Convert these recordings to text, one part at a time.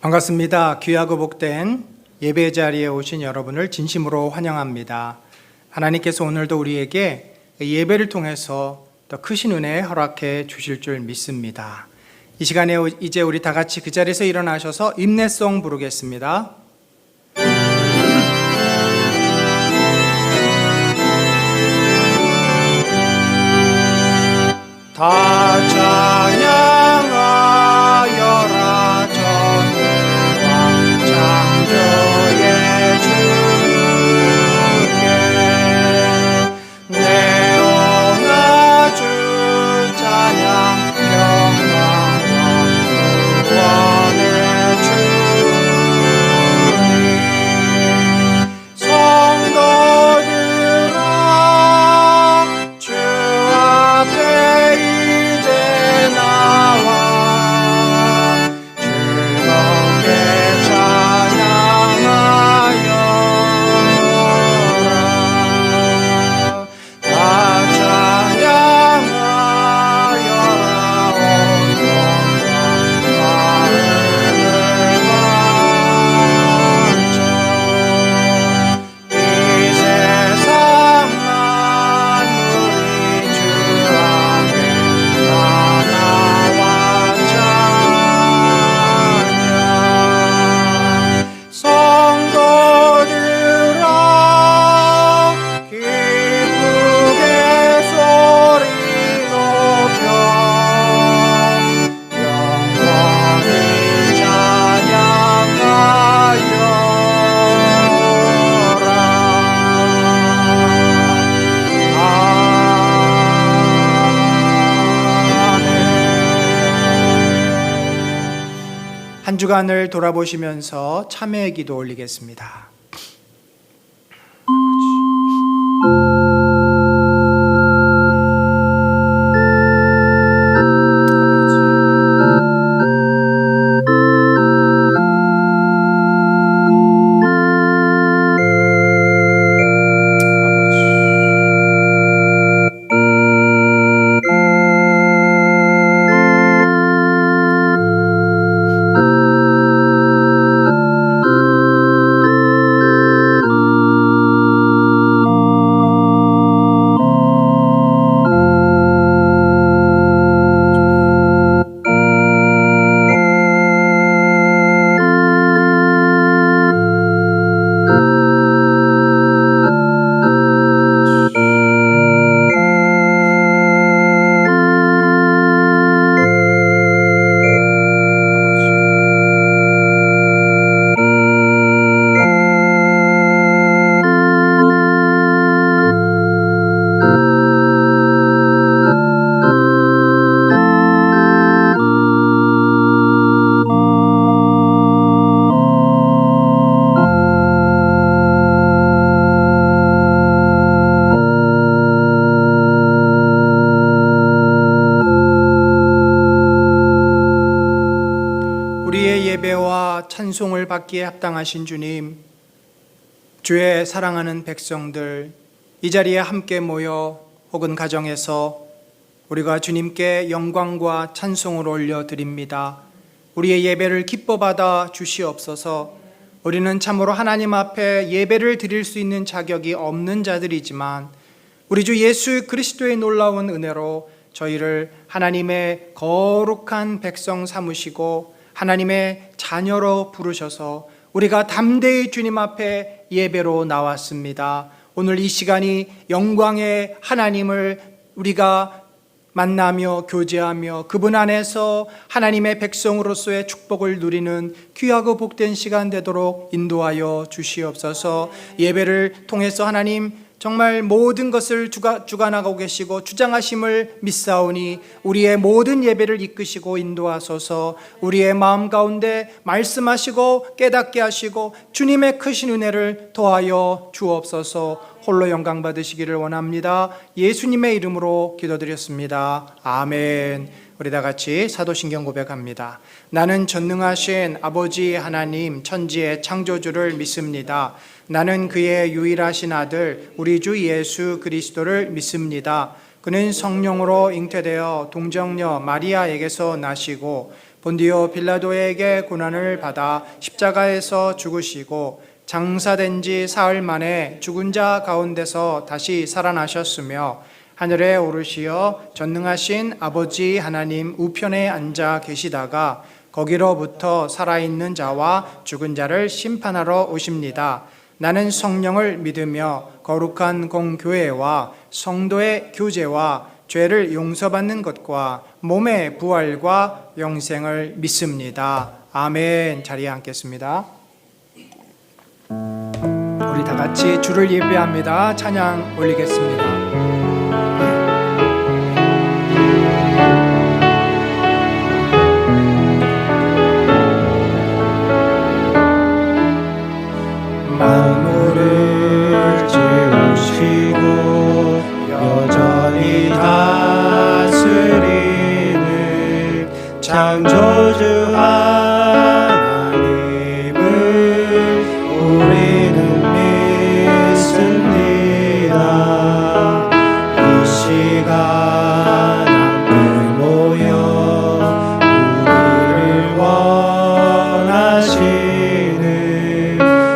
반갑습니다. 귀하고 복된 예배 자리에 오신 여러분을 진심으로 환영합니다. 하나님께서 오늘도 우리에게 예배를 통해서 더 크신 은혜 허락해 주실 줄 믿습니다. 이 시간에 이제 우리 다 같이 그 자리에서 일어나셔서 임내송 부르겠습니다. 다 찬양하여라 전능왕 창조의 주께 내어나 주 찬양 평강과 구원의 주님 성도들아 주 앞에 이제 나와 즐겁게 찬양하여라 다 찬양하여라 온 영광 마음을 바쳐 이 세상 만물이 주 앞에 다 나와 찬양 성도들아 기쁘게 소리 높여 영원히 찬양하여라. 한 주간을 돌아보시면서 참회의 기도 올리겠습니다. 우리의 예배와 찬송을 받기에 합당하신 주님, 주의 사랑하는 백성들 이 자리에 함께 모여 혹은 가정에서 우리가 주님께 영광과 찬송을 올려드립니다. 우리의 예배를 기뻐 받아 주시옵소서. 우리는 참으로 하나님 앞에 예배를 드릴 수 있는 자격이 없는 자들이지만 우리 주 예수 그리스도의 놀라운 은혜로 저희를 하나님의 거룩한 백성 삼으시고 하나님의 자녀로 부르셔서 우리가 담대히 주님 앞에 예배로 나왔습니다. 오늘 이 시간이 영광의 하나님을 우리가 만나며 교제하며 그분 안에서 하나님의 백성으로서의 축복을 누리는 귀하고 복된 시간 되도록 인도하여 주시옵소서. 예배를 통해서 하나님 정말 모든 것을 주관하고 계시고 주장하심을 믿사오니 우리의 모든 예배를 이끄시고 인도하소서. 우리의 마음 가운데 말씀하시고 깨닫게 하시고 주님의 크신 은혜를 더하여 주옵소서. 홀로 영광 받으시기를 원합니다. 예수님의 이름으로 기도드렸습니다. 아멘. 우리 다 같이 사도신경 고백합니다. 나는 전능하신 아버지 하나님 천지의 창조주를 믿습니다. 나는 그의 유일하신 아들 우리 주 예수 그리스도를 믿습니다. 그는 성령으로 잉태되어 동정녀 마리아에게서 나시고 본디오 빌라도에게 고난을 받아 십자가에서 죽으시고 장사된 지 사흘 만에 죽은 자 가운데서 다시 살아나셨으며 하늘에 오르시어 전능하신 아버지 하나님 우편에 앉아 계시다가 거기로부터 살아있는 자와 죽은 자를 심판하러 오십니다. 나는 성령을 믿으며 거룩한 공교회와 성도의 교제와 죄를 용서받는 것과 몸의 부활과 영생을 믿습니다. 아멘. 자리에 앉겠습니다. 우리 다 같이 주를 예배합니다. 찬양 올리겠습니다. 만물을 지으시고 여전히 다스리는 창조주 하나님을 우리는 믿습니다. 이 시간 함께 모여 우리를 원하시는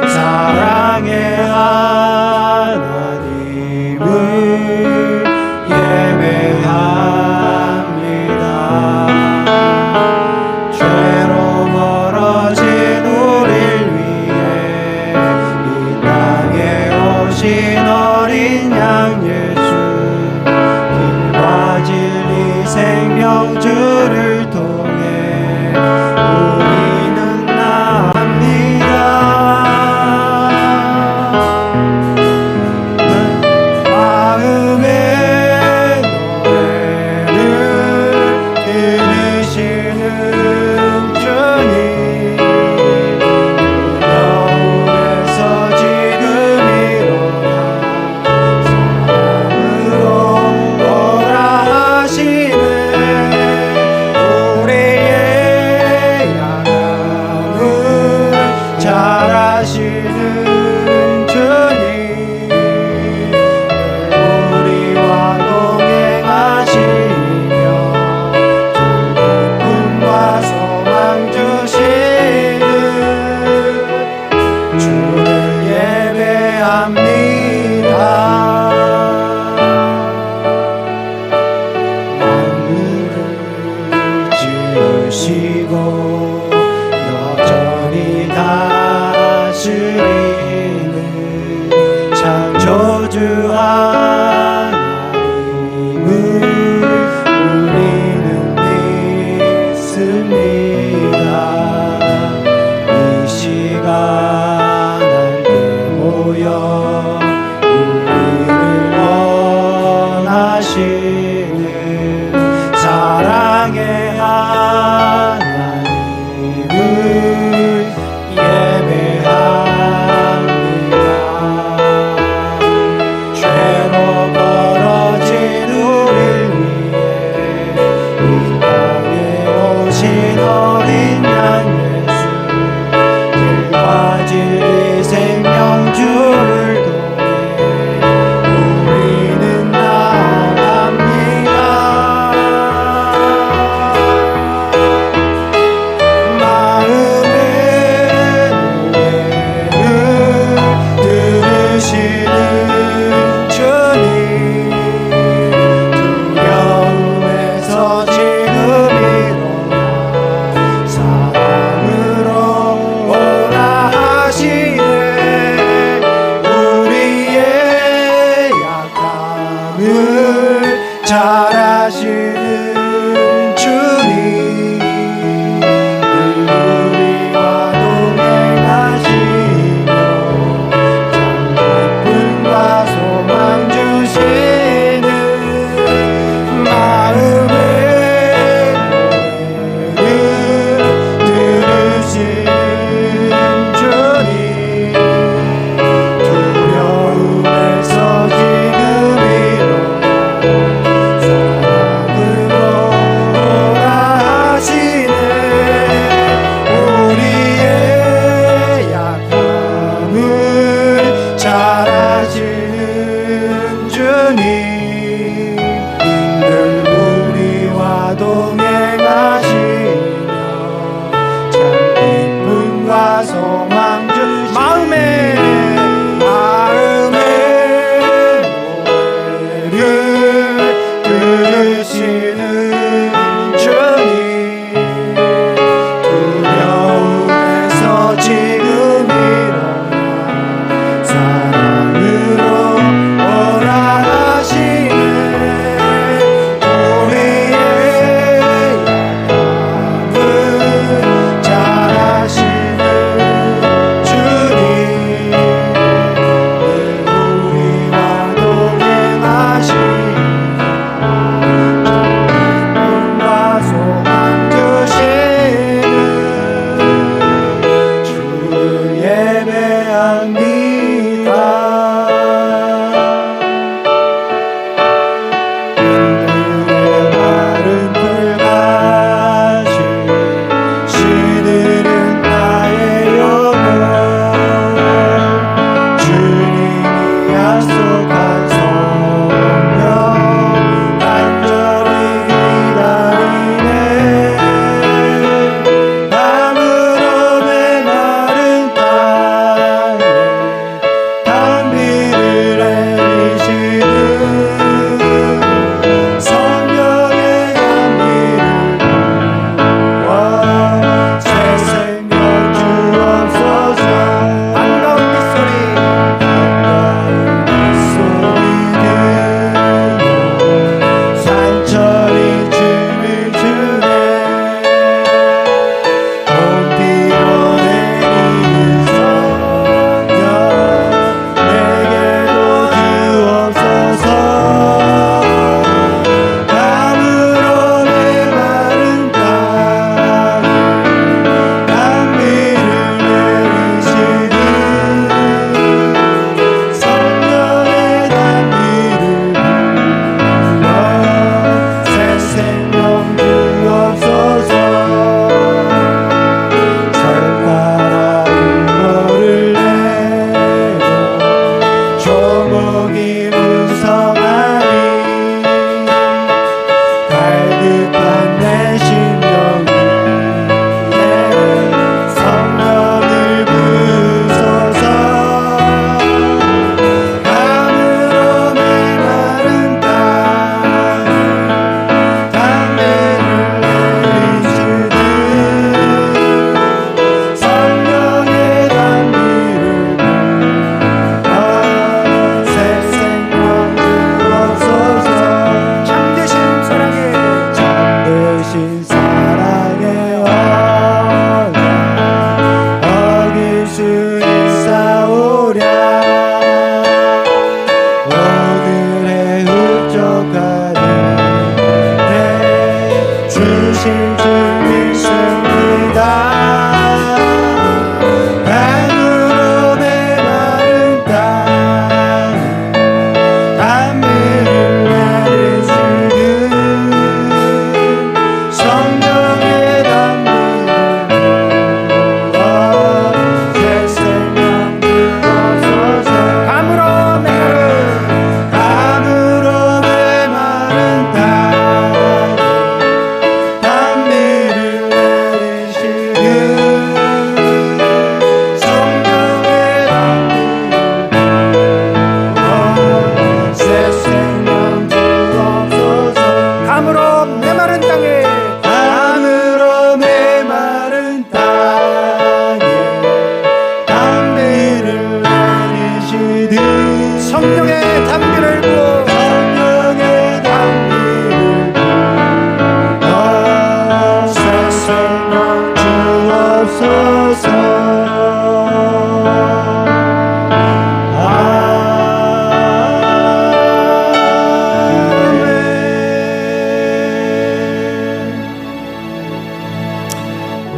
사랑의 하나님을 예배합니다. 죄로 멀어진 우릴 위해 이 땅에 오신 어린 양 예수, 길과 진리 생명주를 통해 우리는 나갑니다. 마음의 노래를 들으시는 주님, 두려움에서 지금 일어나 사랑으로 오라 하시네. 우리의 양함을 잘 아시는 주님, 우리와 동행하시며 기쁨과 소망 주시는 주를 예배합니다. 만물을 지으시고 여전히 다스리는 창조주 하나님을 우리는 믿습니다. 이 시간 함께 모여 우리를 원하시는 사랑의 하나님을 예배합니다. 죄로 벌어진 우릴 위해 이 땅에 오신 어린 양 예수, 길과 진리 생명주를 통해 우리는 나갑니다. 마음의 노래를 들으시는 주님, 두려움에서 지금 일어나 사랑으로 오라 하시네. 우리의 약함을 잘 아시는 주님, 늘 우리와 동행하시며 기쁨과 소망 주시는 마음의 노래를 들으시는 주님, 두려움에서 지금 일어나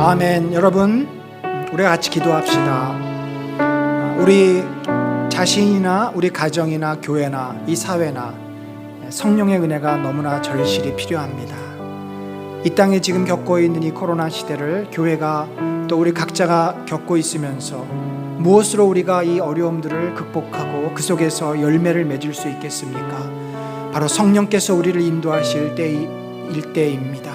아멘. 여러분, 우리가 같이 기도합시다. 우리 자신이나 우리 가정이나 교회나 이 사회나 성령의 은혜가 너무나 절실히 필요합니다. 이 땅에 지금 겪고 있는 이 코로나 시대를 교회가 또 우리 각자가 겪고 있으면서 무엇으로 우리가 이 어려움들을 극복하고 그 속에서 열매를 맺을 수 있겠습니까? 바로 성령께서 우리를 인도하실 때일 때입니다.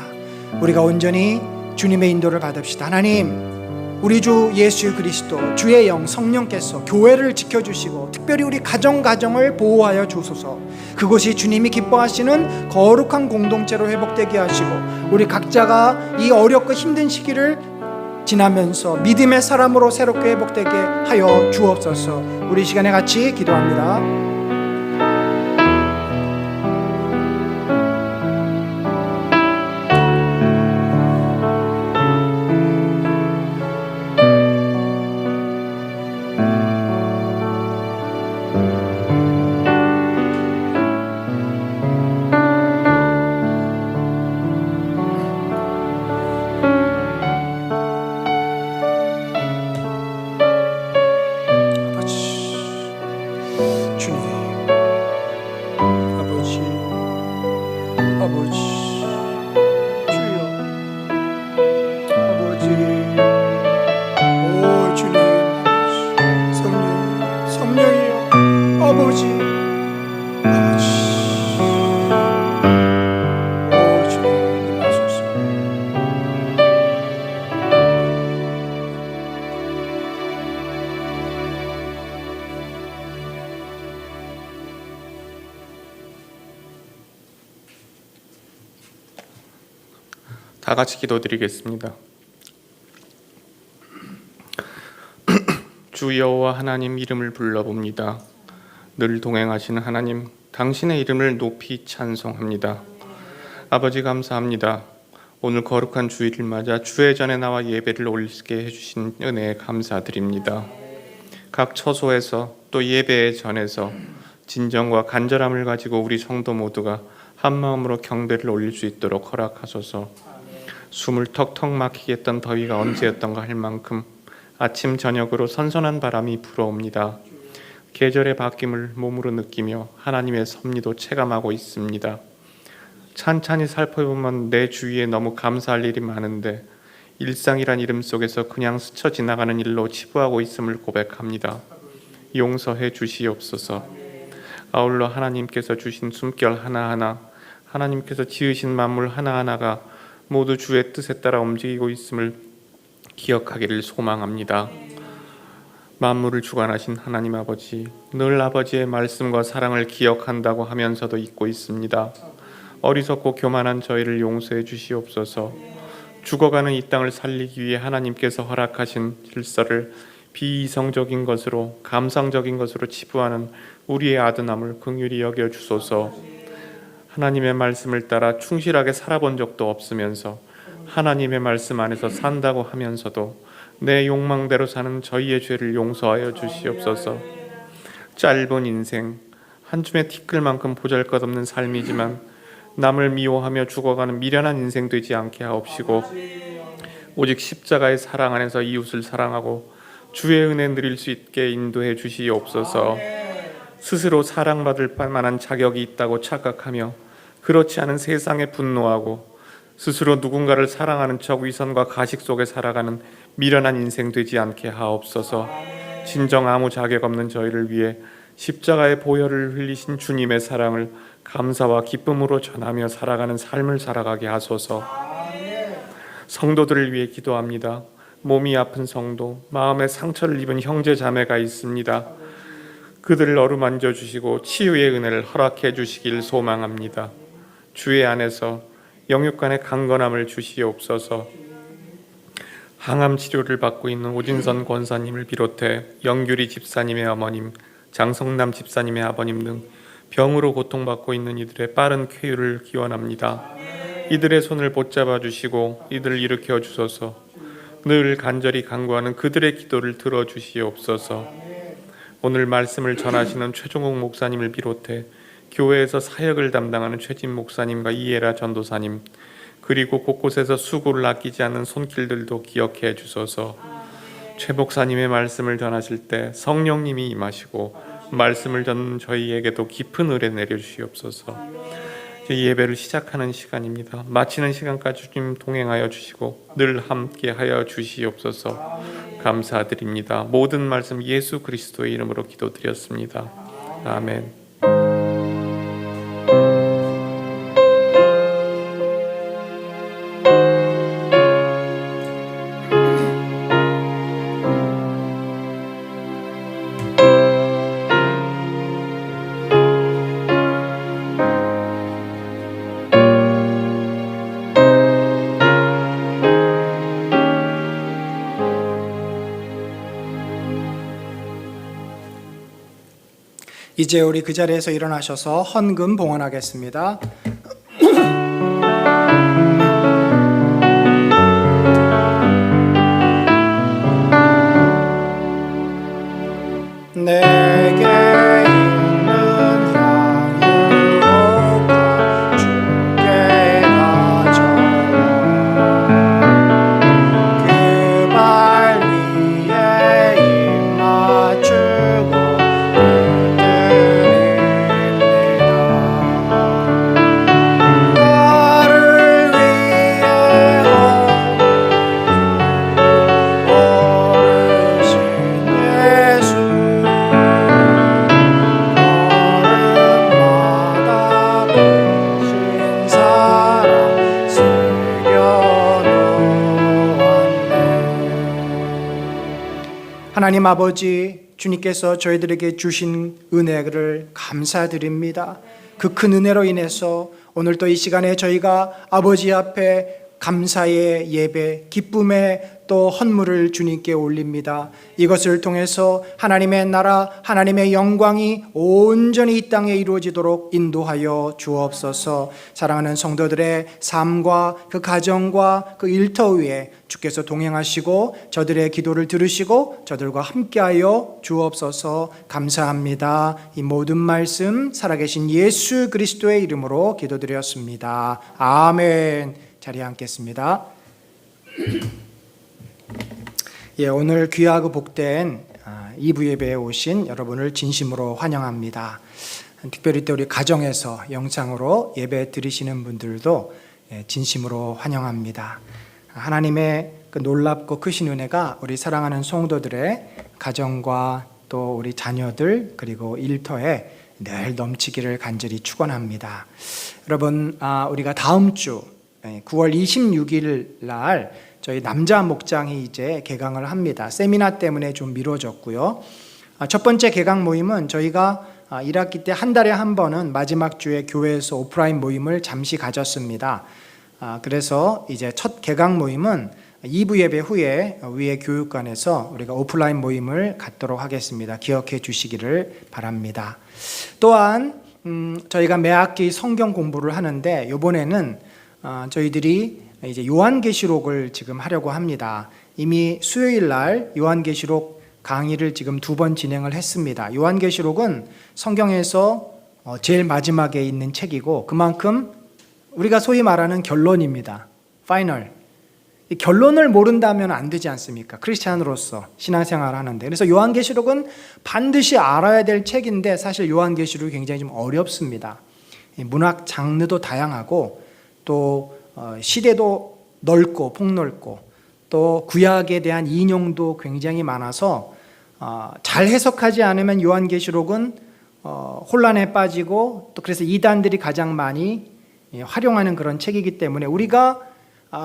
우리가 온전히 주님의 인도를 받읍시다. 하나님, 우리 주 예수 그리스도 주의 영 성령께서 교회를 지켜주시고 특별히 우리 가정을 보호하여 주소서. 그것이 주님이 기뻐하시는 거룩한 공동체로 회복되게 하시고 우리 각자가 이 어렵고 힘든 시기를 지나면서 믿음의 사람으로 새롭게 회복되게 하여 주옵소서. 우리 시간에 같이 기도합니다. 다 같이 기도드리겠습니다. 주 여호와 하나님 이름을 불러봅니다. 늘 동행하시는 하나님, 당신의 이름을 높이 찬송합니다. 아버지 감사합니다. 오늘 거룩한 주일을 맞아 주의 전에 나와 예배를 올리게 해주신 은혜에 감사드립니다. 각 처소에서 또 예배의 전에서 진정과 간절함을 가지고 우리 성도 모두가 한 마음으로 경배를 올릴 수 있도록 허락하소서. 숨을 턱턱 막히게 했던 더위가 언제였던가 할 만큼 아침 저녁으로 선선한 바람이 불어옵니다. 계절의 바뀜을 몸으로 느끼며 하나님의 섭리도 체감하고 있습니다. 찬찬히 살펴보면 내 주위에 너무 감사할 일이 많은데 일상이란 이름 속에서 그냥 스쳐 지나가는 일로 치부하고 있음을 고백합니다. 용서해 주시옵소서. 아울러 하나님께서 주신 숨결 하나하나, 하나님께서 지으신 만물 하나하나가 모두 주의 뜻에 따라 움직이고 있음을 기억하기를 소망합니다. 만물을 주관하신 하나님 아버지, 늘 아버지의 말씀과 사랑을 기억한다고 하면서도 잊고 있습니다. 어리석고 교만한 저희를 용서해 주시옵소서. 죽어가는 이 땅을 살리기 위해 하나님께서 허락하신 질서를 비이성적인 것으로, 감상적인 것으로 치부하는 우리의 아드남을 긍휼히 여겨 주소서. 하나님의 말씀을 따라 충실하게 살아본 적도 없으면서 하나님의 말씀 안에서 산다고 하면서도 내 욕망대로 사는 저희의 죄를 용서하여 주시옵소서. 짧은 인생, 한 줌의 티끌만큼 보잘것없는 삶이지만 남을 미워하며 죽어가는 미련한 인생 되지 않게 하옵시고 오직 십자가의 사랑 안에서 이웃을 사랑하고 주의 은혜 누릴 수 있게 인도해 주시옵소서. 스스로 사랑받을 만한 자격이 있다고 착각하며 그렇지 않은 세상에 분노하고 스스로 누군가를 사랑하는 척 위선과 가식 속에 살아가는 미련한 인생 되지 않게 하옵소서. 진정 아무 자격 없는 저희를 위해 십자가의 보혈을 흘리신 주님의 사랑을 감사와 기쁨으로 전하며 살아가는 삶을 살아가게 하소서. 성도들을 위해 기도합니다. 몸이 아픈 성도, 마음에 상처를 입은 형제 자매가 있습니다. 그들을 어루만져 주시고 치유의 은혜를 허락해 주시길 소망합니다. 주의 안에서 영육간의 강건함을 주시옵소서. 항암 치료를 받고 있는 오진선 권사님을 비롯해 영규리 집사님의 어머님, 장성남 집사님의 아버님 등 병으로 고통받고 있는 이들의 빠른 쾌유를 기원합니다. 이들의 손을 붙잡아 주시고 이들을 일으켜 주소서. 늘 간절히 간구하는 그들의 기도를 들어주시옵소서. 오늘 말씀을 전하시는 최종욱 목사님을 비롯해 교회에서 사역을 담당하는 최진 목사님과 이해라 전도사님, 그리고 곳곳에서 수고를 아끼지 않는 손길들도 기억해 주소서. 최 목사님의 말씀을 전하실 때 성령님이 임하시고 말씀을 전하는 저희에게도 깊은 은혜 내려주시옵소서. 이 예배를 시작하는 시간입니다. 마치는 시간까지 주님 동행하여 주시고 늘 함께하여 주시옵소서. 감사드립니다. 모든 말씀 예수 그리스도의 이름으로 기도드렸습니다. 아멘. 이제 우리 그 자리에서 일어나셔서 헌금 봉헌하겠습니다. 내게 있는 향유로가 주께 가져와 그 발 위에 입 맞추고 나를 위해 어르신 예수 걸음마다 되신 사랑 새겨놓았네. 하나님 아버지, 주님께서 저희들에게 주신 은혜를 감사드립니다. 그 큰 은혜로 인해서 오늘 또 이 시간에 저희가 아버지 앞에 감사의 예배, 기쁨의 또 헌물을 주님께 올립니다. 이것을 통해서 하나님의 나라, 하나님의 영광이 온전히 이 땅에 이루어지도록 인도하여 주옵소서. 사랑하는 성도들의 삶과 그 가정과 그 일터 위에 주께서 동행하시고 저들의 기도를 들으시고 저들과 함께하여 주옵소서. 감사합니다. 이 모든 말씀 살아계신 예수 그리스도의 이름으로 기도드렸습니다. 아멘. 자리에 앉겠습니다. 예, 오늘 귀하고 복된 2부 예배에 오신 여러분을 진심으로 환영합니다. 특별히 또 우리 가정에서 영상으로 예배 드리시는 분들도 진심으로 환영합니다. 하나님의 그 놀랍고 크신 은혜가 우리 사랑하는 성도들의 가정과 또 우리 자녀들 그리고 일터에 늘 넘치기를 간절히 축원합니다. 여러분, 우리가 다음 주 9월 26일 날 저희 남자 목장이 이제 개강을 합니다. 세미나 때문에 좀 미뤄졌고요. 첫 번째 개강 모임은 저희가 1학기 때 한 달에 한 번은 마지막 주에 교회에서 오프라인 모임을 잠시 가졌습니다. 그래서 이제 첫 개강 모임은 2부 예배 후에 위에 교육관에서 우리가 오프라인 모임을 갖도록 하겠습니다. 기억해 주시기를 바랍니다. 또한 저희가 매 학기 성경 공부를 하는데 이번에는 저희들이 이제 요한계시록을 지금 하려고 합니다. 이미 수요일 날 요한계시록 강의를 지금 2번 진행을 했습니다. 요한계시록은 성경에서 제일 마지막에 있는 책이고 그만큼 우리가 소위 말하는 결론입니다. 파이널. 이 결론을 모른다면 안 되지 않습니까? 크리스찬으로서 신앙생활을 하는데. 그래서 요한계시록은 반드시 알아야 될 책인데 사실 요한계시록이 굉장히 좀 어렵습니다. 문학 장르도 다양하고 또 시대도 넓고 폭넓고 또 구약에 대한 인용도 굉장히 많아서 잘 해석하지 않으면 요한계시록은 혼란에 빠지고 또 그래서 이단들이 가장 많이 활용하는 그런 책이기 때문에 우리가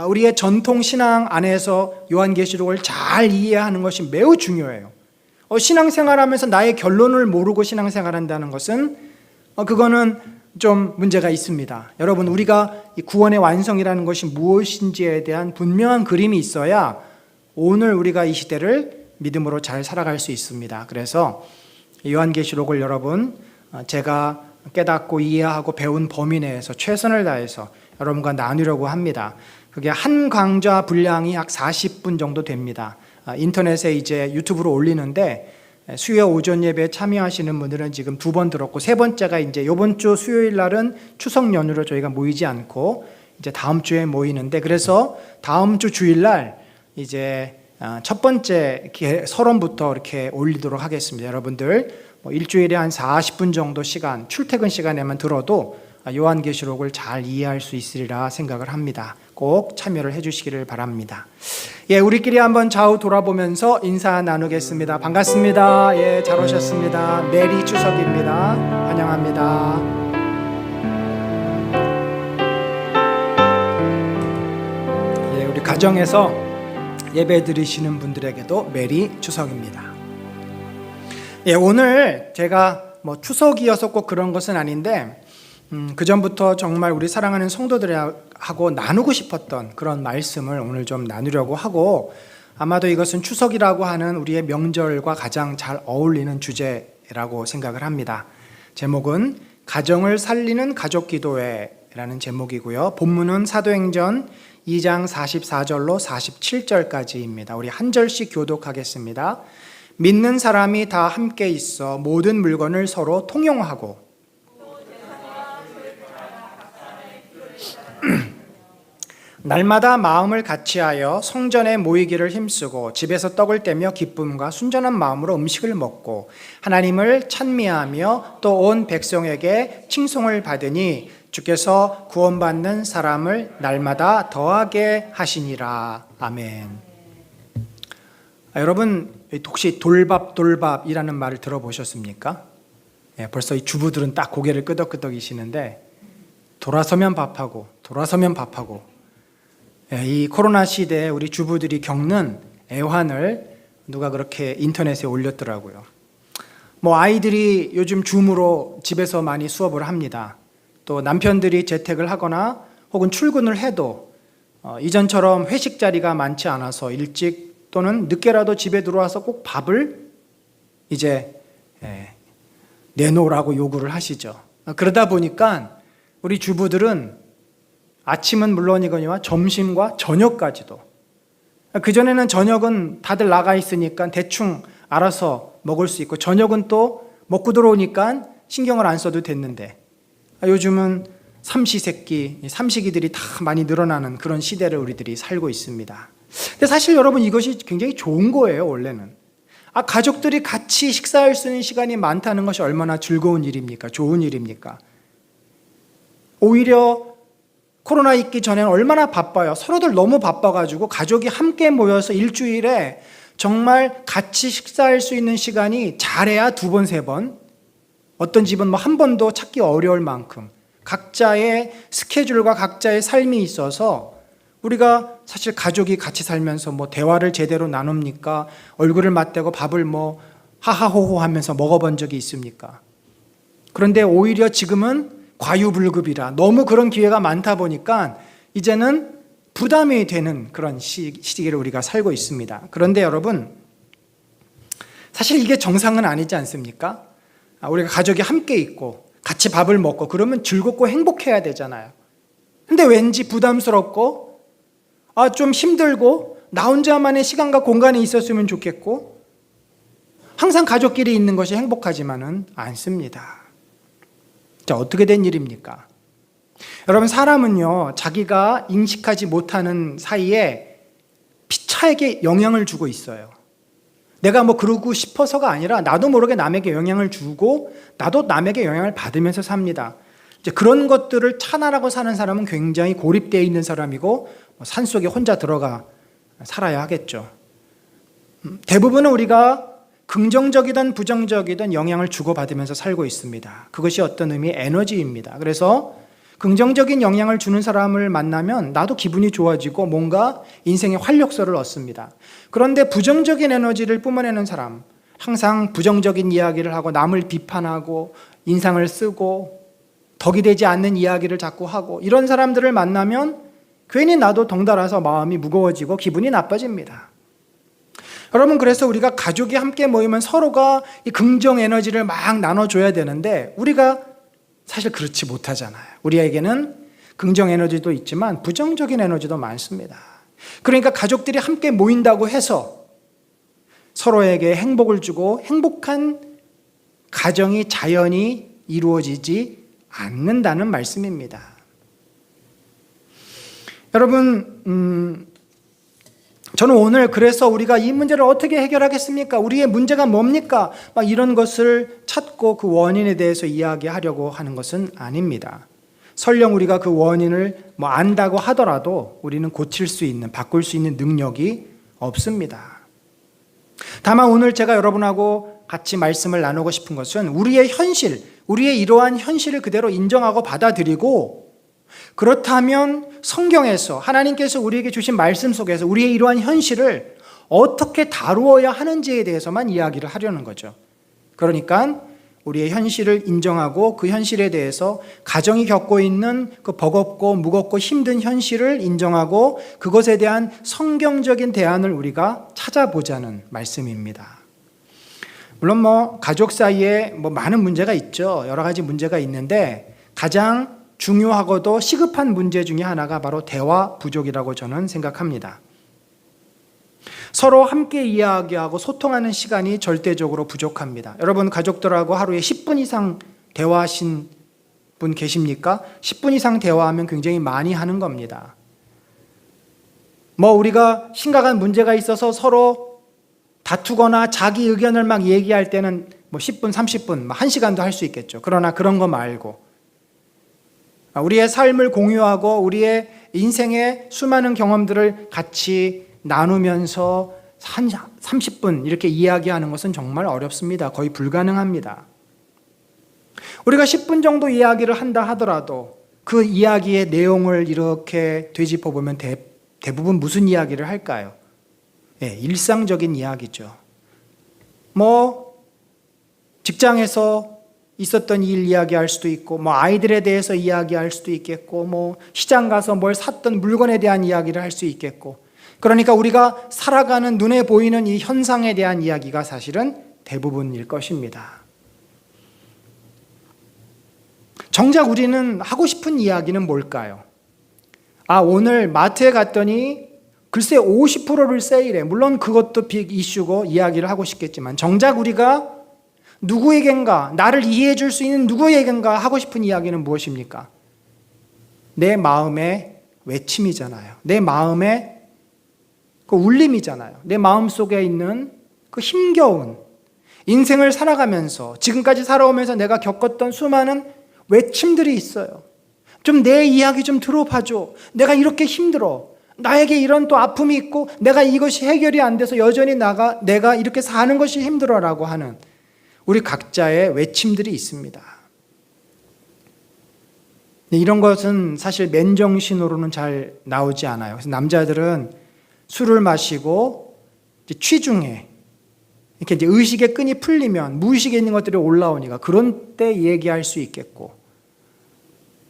우리의 전통 신앙 안에서 요한계시록을 잘 이해하는 것이 매우 중요해요. 신앙생활하면서 나의 결론을 모르고 신앙생활한다는 것은 그거는 좀 문제가 있습니다. 여러분, 우리가 이 구원의 완성이라는 것이 무엇인지에 대한 분명한 그림이 있어야 오늘 우리가 이 시대를 믿음으로 잘 살아갈 수 있습니다. 그래서 요한계시록을 여러분 제가 깨닫고 이해하고 배운 범위 내에서 최선을 다해서 여러분과 나누려고 합니다. 그게 한 강좌 분량이 약 40분 정도 됩니다. 인터넷에 이제 유튜브로 올리는데 수요 오전 예배에 참여하시는 분들은 지금 2번 들었고 세 번째가 이제 이번 주 수요일 날은 추석 연휴로 저희가 모이지 않고 이제 다음 주에 모이는데, 그래서 다음 주 주일날 이제 첫 번째 서론부터 이렇게 올리도록 하겠습니다. 여러분들 일주일에 한 40분 정도 시간, 출퇴근 시간에만 들어도 요한계시록을 잘 이해할 수 있으리라 생각을 합니다. 꼭 참여를 해주시기를 바랍니다. 예, 우리끼리 한번 좌우 돌아보면서 인사 나누겠습니다. 반갑습니다. 예, 잘 오셨습니다. 메리 추석입니다. 환영합니다. 예, 우리 가정에서 예배 드리시는 분들에게도 메리 추석입니다. 예, 오늘 제가 추석이어서 꼭 그런 것은 아닌데 그 전부터 정말 우리 사랑하는 성도들하고 나누고 싶었던 그런 말씀을 오늘 좀 나누려고 하고, 아마도 이것은 추석이라고 하는 우리의 명절과 가장 잘 어울리는 주제라고 생각을 합니다. 제목은 가정을 살리는 가족기도회라는 제목이고요. 본문은 사도행전 2장 44절로 47절까지입니다. 우리 한 절씩 교독하겠습니다. 믿는 사람이 다 함께 있어 모든 물건을 서로 통용하고 날마다 마음을 같이하여 성전에 모이기를 힘쓰고 집에서 떡을 떼며 기쁨과 순전한 마음으로 음식을 먹고 하나님을 찬미하며 또 온 백성에게 칭송을 받으니 주께서 구원받는 사람을 날마다 더하게 하시니라. 아멘. 여러분 혹시 돌밥이라는 말을 들어보셨습니까? 벌써 이 주부들은 딱 고개를 끄덕끄덕이시는데, 돌아서면 밥하고 이 코로나 시대에 우리 주부들이 겪는 애환을 누가 그렇게 인터넷에 올렸더라고요. 아이들이 요즘 줌으로 집에서 많이 수업을 합니다. 또 남편들이 재택을 하거나 혹은 출근을 해도 이전처럼 회식 자리가 많지 않아서 일찍 또는 늦게라도 집에 들어와서 꼭 밥을 이제 내놓으라고 요구를 하시죠. 그러다 보니까 우리 주부들은 아침은 물론이거니와 점심과 저녁까지도, 그전에는 저녁은 다들 나가 있으니까 대충 알아서 먹을 수 있고 저녁은 또 먹고 들어오니까 신경을 안 써도 됐는데, 요즘은 삼시기들이 다 많이 늘어나는 그런 시대를 우리들이 살고 있습니다. 근데 사실 여러분 이것이 굉장히 좋은 거예요. 원래는 가족들이 같이 식사할 수 있는 시간이 많다는 것이 얼마나 즐거운 일입니까? 좋은 일입니까? 오히려 코로나 있기 전에는 얼마나 바빠요. 서로들 너무 바빠가지고 가족이 함께 모여서 일주일에 정말 같이 식사할 수 있는 시간이 잘해야 2번, 3번, 어떤 집은 한 번도 찾기 어려울 만큼 각자의 스케줄과 각자의 삶이 있어서, 우리가 사실 가족이 같이 살면서 대화를 제대로 나눕니까? 얼굴을 맞대고 밥을 하하호호 하면서 먹어본 적이 있습니까? 그런데 오히려 지금은 과유불급이라 너무 그런 기회가 많다 보니까 이제는 부담이 되는 그런 시기를 우리가 살고 있습니다. 그런데 여러분, 사실 이게 정상은 아니지 않습니까? 우리가 가족이 함께 있고 같이 밥을 먹고 그러면 즐겁고 행복해야 되잖아요. 근데 왠지 부담스럽고 좀 힘들고 나 혼자만의 시간과 공간이 있었으면 좋겠고, 항상 가족끼리 있는 것이 행복하지만은 않습니다. 자, 어떻게 된 일입니까? 여러분, 사람은요, 자기가 인식하지 못하는 사이에 피차에게 영향을 주고 있어요. 내가 그러고 싶어서가 아니라 나도 모르게 남에게 영향을 주고 나도 남에게 영향을 받으면서 삽니다. 이제 그런 것들을 차단하고 사는 사람은 굉장히 고립되어 있는 사람이고 산속에 혼자 들어가 살아야 하겠죠. 대부분은 우리가 긍정적이든 부정적이든 영향을 주고받으면서 살고 있습니다. 그것이 어떤 의미의 에너지입니다. 그래서 긍정적인 영향을 주는 사람을 만나면 나도 기분이 좋아지고 뭔가 인생의 활력소를 얻습니다. 그런데 부정적인 에너지를 뿜어내는 사람, 항상 부정적인 이야기를 하고 남을 비판하고 인상을 쓰고 덕이 되지 않는 이야기를 자꾸 하고, 이런 사람들을 만나면 괜히 나도 덩달아서 마음이 무거워지고 기분이 나빠집니다. 여러분, 그래서 우리가 가족이 함께 모이면 서로가 이 긍정 에너지를 막 나눠줘야 되는데 우리가 사실 그렇지 못하잖아요. 우리에게는 긍정 에너지도 있지만 부정적인 에너지도 많습니다. 그러니까 가족들이 함께 모인다고 해서 서로에게 행복을 주고 행복한 가정이 자연히 이루어지지 않는다는 말씀입니다. 여러분, 저는 오늘 그래서 우리가 이 문제를 어떻게 해결하겠습니까? 우리의 문제가 뭡니까? 막 이런 것을 찾고 그 원인에 대해서 이야기하려고 하는 것은 아닙니다. 설령 우리가 그 원인을 안다고 하더라도 우리는 고칠 수 있는, 바꿀 수 있는 능력이 없습니다. 다만 오늘 제가 여러분하고 같이 말씀을 나누고 싶은 것은 우리의 현실, 우리의 이러한 현실을 그대로 인정하고 받아들이고, 그렇다면 성경에서 하나님께서 우리에게 주신 말씀 속에서 우리의 이러한 현실을 어떻게 다루어야 하는지에 대해서만 이야기를 하려는 거죠. 그러니까 우리의 현실을 인정하고 그 현실에 대해서 가정이 겪고 있는 그 버겁고 무겁고 힘든 현실을 인정하고 그것에 대한 성경적인 대안을 우리가 찾아보자는 말씀입니다. 물론 가족 사이에 많은 문제가 있죠. 여러 가지 문제가 있는데 가장 중요하고도 시급한 문제 중에 하나가 바로 대화 부족이라고 저는 생각합니다. 서로 함께 이야기하고 소통하는 시간이 절대적으로 부족합니다. 여러분 가족들하고 하루에 10분 이상 대화하신 분 계십니까? 10분 이상 대화하면 굉장히 많이 하는 겁니다. 우리가 심각한 문제가 있어서 서로 다투거나 자기 의견을 막 얘기할 때는 10분, 30분, 1시간도 할 수 있겠죠. 그러나 그런 거 말고 우리의 삶을 공유하고 우리의 인생의 수많은 경험들을 같이 나누면서 한 30분 이렇게 이야기하는 것은 정말 어렵습니다. 거의 불가능합니다. 우리가 10분 정도 이야기를 한다 하더라도 그 이야기의 내용을 이렇게 되짚어 보면 대부분 무슨 이야기를 할까요? 일상적인 이야기죠. 직장에서 있었던 일 이야기할 수도 있고, 아이들에 대해서 이야기할 수도 있겠고, 시장 가서 뭘 샀던 물건에 대한 이야기를 할 수 있겠고, 그러니까 우리가 살아가는 눈에 보이는 이 현상에 대한 이야기가 사실은 대부분일 것입니다. 정작 우리는 하고 싶은 이야기는 뭘까요? 오늘 마트에 갔더니 글쎄 50%를 세일해. 물론 그것도 빅 이슈고 이야기를 하고 싶겠지만 정작 우리가 누구에겐가, 나를 이해해 줄 수 있는 누구에겐가 하고 싶은 이야기는 무엇입니까? 내 마음의 외침이잖아요. 내 마음의 그 울림이잖아요. 내 마음 속에 있는 그 힘겨운 인생을 살아가면서 지금까지 살아오면서 내가 겪었던 수많은 외침들이 있어요. 좀 내 이야기 좀 들어봐줘. 내가 이렇게 힘들어. 나에게 이런 또 아픔이 있고 내가 이것이 해결이 안 돼서 여전히 내가 이렇게 사는 것이 힘들어라고 하는 우리 각자의 외침들이 있습니다. 이런 것은 사실 맨정신으로는 잘 나오지 않아요. 그래서 남자들은 술을 마시고 취중에 이렇게 이제 의식의 끈이 풀리면 무의식에 있는 것들이 올라오니까 그런 때 얘기할 수 있겠고,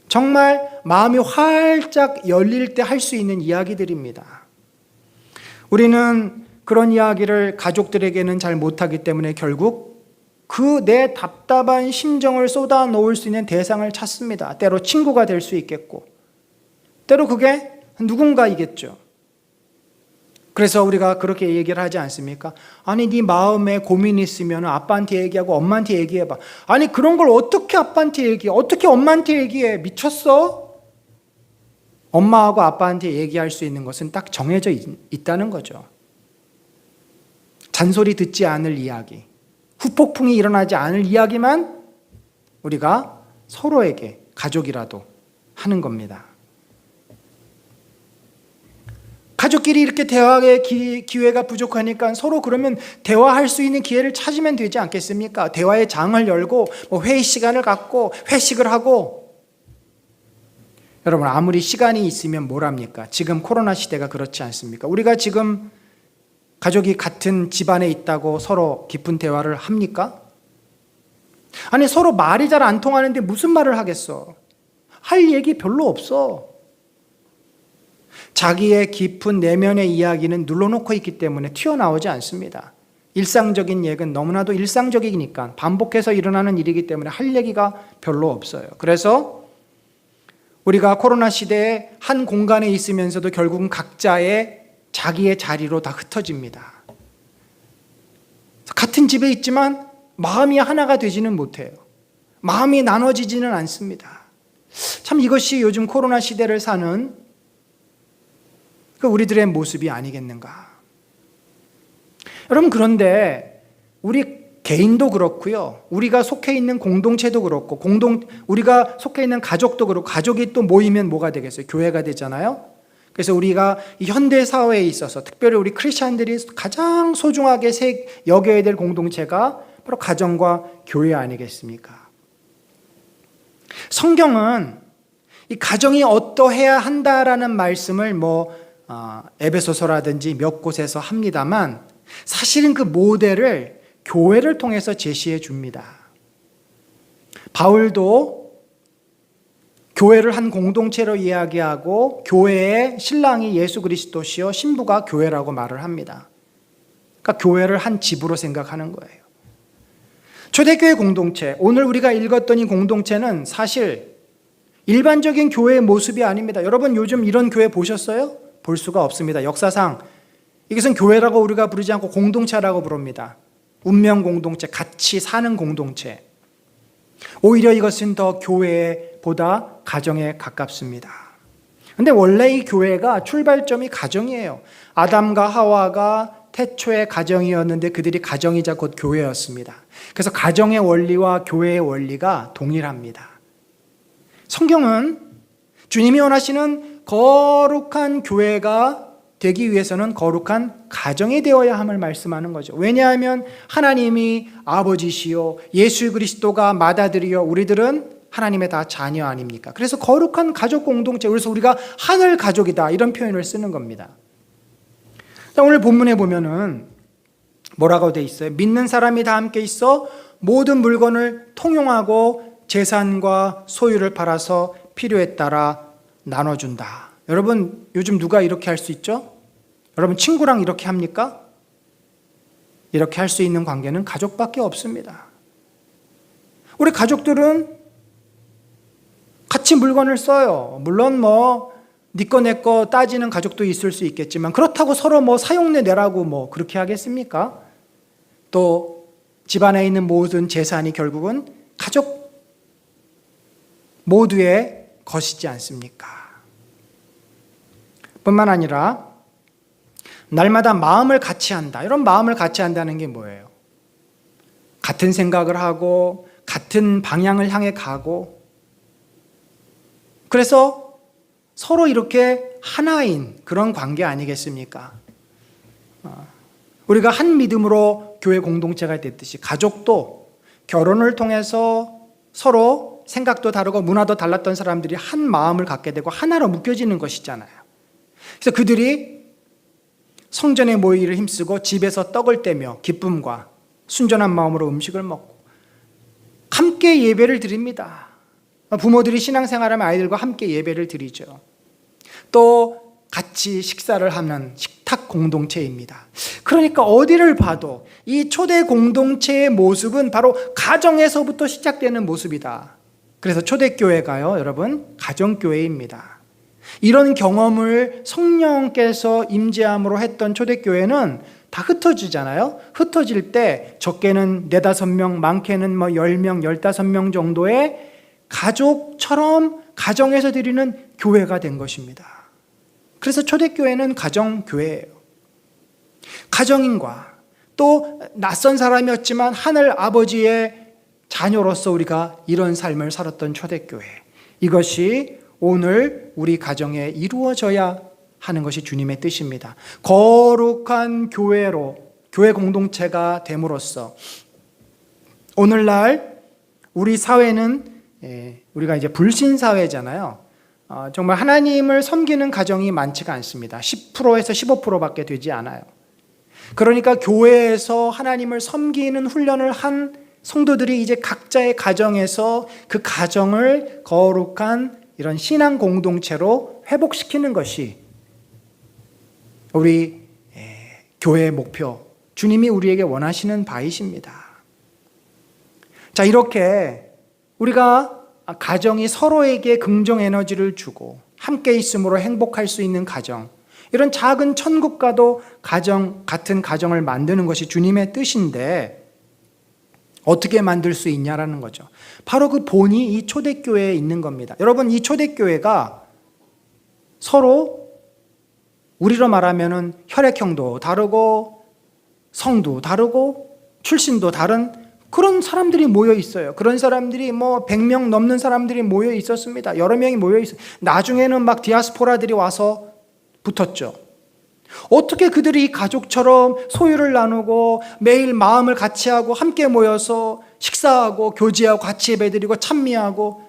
정말 마음이 활짝 열릴 때 할 수 있는 이야기들입니다. 우리는 그런 이야기를 가족들에게는 잘 못하기 때문에 결국 그 내 답답한 심정을 쏟아 놓을 수 있는 대상을 찾습니다. 때로 친구가 될 수 있겠고, 때로 그게 누군가이겠죠. 그래서 우리가 그렇게 얘기를 하지 않습니까? 아니, 네 마음에 고민이 있으면 아빠한테 얘기하고 엄마한테 얘기해봐. 아니, 그런 걸 어떻게 아빠한테 얘기해? 어떻게 엄마한테 얘기해? 미쳤어? 엄마하고 아빠한테 얘기할 수 있는 것은 딱 정해져 있다는 거죠. 잔소리 듣지 않을 이야기, 후폭풍이 일어나지 않을 이야기만 우리가 서로에게 가족이라도 하는 겁니다. 가족끼리 이렇게 대화의 기회가 부족하니까 서로 그러면 대화할 수 있는 기회를 찾으면 되지 않겠습니까? 대화의 장을 열고 회의 시간을 갖고 회식을 하고. 여러분, 아무리 시간이 있으면 뭘 합니까? 지금 코로나 시대가 그렇지 않습니까? 우리가 지금 가족이 같은 집안에 있다고 서로 깊은 대화를 합니까? 아니, 서로 말이 잘 안 통하는데 무슨 말을 하겠어? 할 얘기 별로 없어. 자기의 깊은 내면의 이야기는 눌러놓고 있기 때문에 튀어나오지 않습니다. 일상적인 얘기는 너무나도 일상적이니까 반복해서 일어나는 일이기 때문에 할 얘기가 별로 없어요. 그래서 우리가 코로나 시대에 한 공간에 있으면서도 결국은 각자의 자기의 자리로 다 흩어집니다. 같은 집에 있지만 마음이 하나가 되지는 못해요. 마음이 나눠지지는 않습니다. 참 이것이 요즘 코로나 시대를 사는 그 우리들의 모습이 아니겠는가? 여러분, 그런데 우리 개인도 그렇고요. 우리가 속해 있는 공동체도 그렇고, 우리가 속해 있는 가족도 그렇고, 가족이 또 모이면 뭐가 되겠어요? 교회가 되잖아요. 그래서 우리가 이 현대 사회에 있어서 특별히 우리 크리스천들이 가장 소중하게 여겨야 될 공동체가 바로 가정과 교회 아니겠습니까? 성경은 이 가정이 어떠해야 한다라는 말씀을 에베소서라든지 몇 곳에서 합니다만, 사실은 그 모델을 교회를 통해서 제시해 줍니다. 바울도 교회를 한 공동체로 이야기하고 교회의 신랑이 예수 그리스도시요 신부가 교회라고 말을 합니다. 그러니까 교회를 한 집으로 생각하는 거예요. 초대교회 공동체, 오늘 우리가 읽었던 이 공동체는 사실 일반적인 교회의 모습이 아닙니다. 여러분, 요즘 이런 교회 보셨어요? 볼 수가 없습니다. 역사상 이것은 교회라고 우리가 부르지 않고 공동체라고 부릅니다. 운명 공동체, 같이 사는 공동체. 오히려 이것은 더 교회보다 가정에 가깝습니다. 근데 원래 이 교회가 출발점이 가정이에요. 아담과 하와가 태초의 가정이었는데 그들이 가정이자 곧 교회였습니다. 그래서 가정의 원리와 교회의 원리가 동일합니다. 성경은 주님이 원하시는 거룩한 교회가 되기 위해서는 거룩한 가정이 되어야 함을 말씀하는 거죠. 왜냐하면 하나님이 아버지시요 예수 그리스도가 맏아들이요 우리들은 하나님의 다 자녀 아닙니까? 그래서 거룩한 가족 공동체, 그래서 우리가 하늘 가족이다 이런 표현을 쓰는 겁니다. 오늘 본문에 보면은 뭐라고 돼 있어요? 믿는 사람이 다 함께 있어 모든 물건을 통용하고 재산과 소유를 팔아서 필요에 따라 나눠준다. 여러분, 요즘 누가 이렇게 할 수 있죠? 여러분, 친구랑 이렇게 합니까? 이렇게 할 수 있는 관계는 가족밖에 없습니다. 우리 가족들은 같이 물건을 써요. 물론 네 거 내 거 따지는 가족도 있을 수 있겠지만, 그렇다고 서로 사용내 내라고 그렇게 하겠습니까? 또 집안에 있는 모든 재산이 결국은 가족 모두의 것이지 않습니까? 뿐만 아니라 날마다 마음을 같이 한다. 이런 마음을 같이 한다는 게 뭐예요? 같은 생각을 하고 같은 방향을 향해 가고, 그래서 서로 이렇게 하나인 그런 관계 아니겠습니까? 우리가 한 믿음으로 교회 공동체가 됐듯이 가족도 결혼을 통해서 서로 생각도 다르고 문화도 달랐던 사람들이 한 마음을 갖게 되고 하나로 묶여지는 것이잖아요. 그래서 그들이 성전에 모이기를 힘쓰고 집에서 떡을 떼며 기쁨과 순전한 마음으로 음식을 먹고 함께 예배를 드립니다. 부모들이 신앙생활하면 아이들과 함께 예배를 드리죠. 또 같이 식사를 하는 식탁 공동체입니다. 그러니까 어디를 봐도 이 초대 공동체의 모습은 바로 가정에서부터 시작되는 모습이다. 그래서 초대교회가요, 여러분, 가정교회입니다. 이런 경험을 성령께서 임재함으로 했던 초대교회는 다 흩어지잖아요. 흩어질 때 적게는 4-5명, 많게는 10명, 15명 정도의 가족처럼 가정에서 드리는 교회가 된 것입니다. 그래서 초대교회는 가정교회예요. 가정인과 또 낯선 사람이었지만 하늘 아버지의 자녀로서 우리가 이런 삶을 살았던 초대교회, 이것이 오늘 우리 가정에 이루어져야 하는 것이 주님의 뜻입니다. 거룩한 교회로, 교회 공동체가 됨으로써 오늘날 우리 사회는 우리가 이제 불신사회잖아요. 정말 하나님을 섬기는 가정이 많지가 않습니다. 10%에서 15%밖에 되지 않아요. 그러니까 교회에서 하나님을 섬기는 훈련을 한 성도들이 이제 각자의 가정에서 그 가정을 거룩한 이런 신앙 공동체로 회복시키는 것이 우리 교회의 목표, 주님이 우리에게 원하시는 바이십니다. 자, 이렇게 우리가 가정이 서로에게 긍정 에너지를 주고 함께 있음으로 행복할 수 있는 가정, 이런 작은 천국과도 같은 가정을 만드는 것이 주님의 뜻인데 어떻게 만들 수 있냐라는 거죠. 바로 그 본이 이 초대교회에 있는 겁니다. 여러분, 이 초대교회가 서로 우리로 말하면은 혈액형도 다르고 성도 다르고 출신도 다른 그런 사람들이 모여 있어요. 그런 사람들이 100명 넘는 사람들이 모여 있었습니다. 여러 명이 모여 있어요. 나중에는 막 디아스포라들이 와서 붙었죠. 어떻게 그들이 가족처럼 소유를 나누고 매일 마음을 같이 하고 함께 모여서 식사하고 교제하고 같이 예배드리고 찬미하고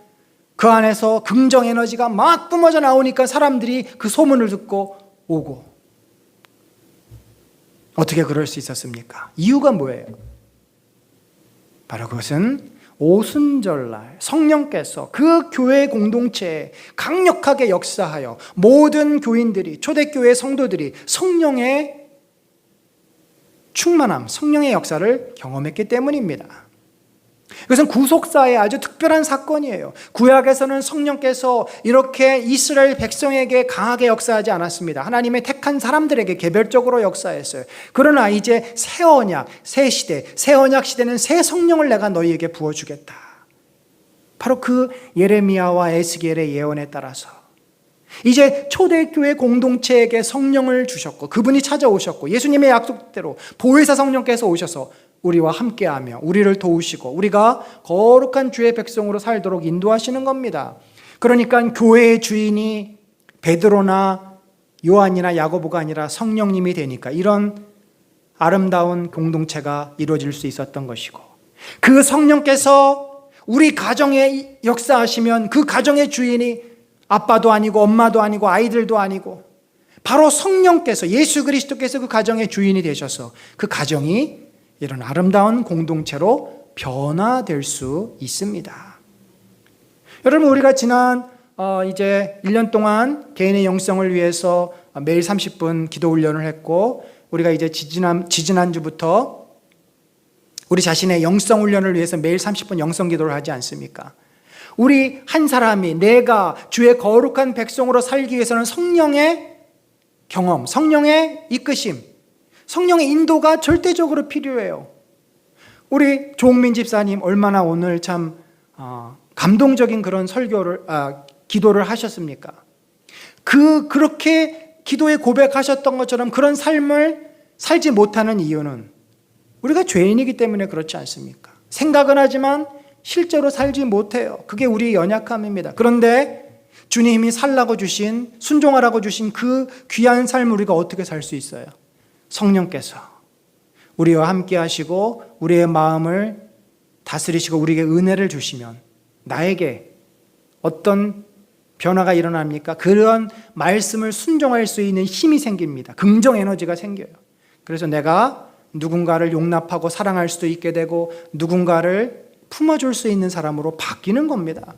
그 안에서 긍정 에너지가 막 뿜어져 나오니까 사람들이 그 소문을 듣고 오고. 어떻게 그럴 수 있었습니까? 이유가 뭐예요? 바로 그것은 오순절날 성령께서 그 교회 공동체에 강력하게 역사하여 모든 교인들이, 초대교회 성도들이 성령의 충만함, 성령의 역사를 경험했기 때문입니다. 이것은 구속사의 아주 특별한 사건이에요. 구약에서는 성령께서 이렇게 이스라엘 백성에게 강하게 역사하지 않았습니다. 하나님의 택한 사람들에게 개별적으로 역사했어요. 그러나 이제 새 언약, 새 시대, 새 언약 시대는 새 성령을 내가 너희에게 부어주겠다. 바로 그 예레미야와 에스겔의 예언에 따라서 이제 초대교회 공동체에게 성령을 주셨고 그분이 찾아오셨고 예수님의 약속대로 보혜사 성령께서 오셔서 우리와 함께하며 우리를 도우시고 우리가 거룩한 주의 백성으로 살도록 인도하시는 겁니다. 그러니까 교회의 주인이 베드로나 요한이나 야고보가 아니라 성령님이 되니까 이런 아름다운 공동체가 이루어질 수 있었던 것이고, 그 성령께서 우리 가정에 역사하시면 그 가정의 주인이 아빠도 아니고 엄마도 아니고 아이들도 아니고 바로 성령께서, 예수 그리스도께서 그 가정의 주인이 되셔서 그 가정이 이런 아름다운 공동체로 변화될 수 있습니다. 여러분, 우리가 지난 이제 1년 동안 개인의 영성을 위해서 매일 30분 기도 훈련을 했고, 우리가 이제 지지난주부터 우리 자신의 영성 훈련을 위해서 매일 30분 영성 기도를 하지 않습니까? 우리 한 사람이 내가 주의 거룩한 백성으로 살기 위해서는 성령의 경험, 성령의 이끄심, 성령의 인도가 절대적으로 필요해요. 우리 조홍민 집사님 얼마나 오늘 참 감동적인 그런 기도를 하셨습니까? 그렇게 기도에 고백하셨던 것처럼 그런 삶을 살지 못하는 이유는 우리가 죄인이기 때문에 그렇지 않습니까? 생각은 하지만 실제로 살지 못해요. 그게 우리의 연약함입니다. 그런데 주님이 살라고 주신, 순종하라고 주신 그 귀한 삶을 우리가 어떻게 살 수 있어요? 성령께서 우리와 함께 하시고 우리의 마음을 다스리시고 우리에게 은혜를 주시면 나에게 어떤 변화가 일어납니까? 그런 말씀을 순종할 수 있는 힘이 생깁니다. 긍정 에너지가 생겨요. 그래서 내가 누군가를 용납하고 사랑할 수도 있게 되고 누군가를 품어줄 수 있는 사람으로 바뀌는 겁니다.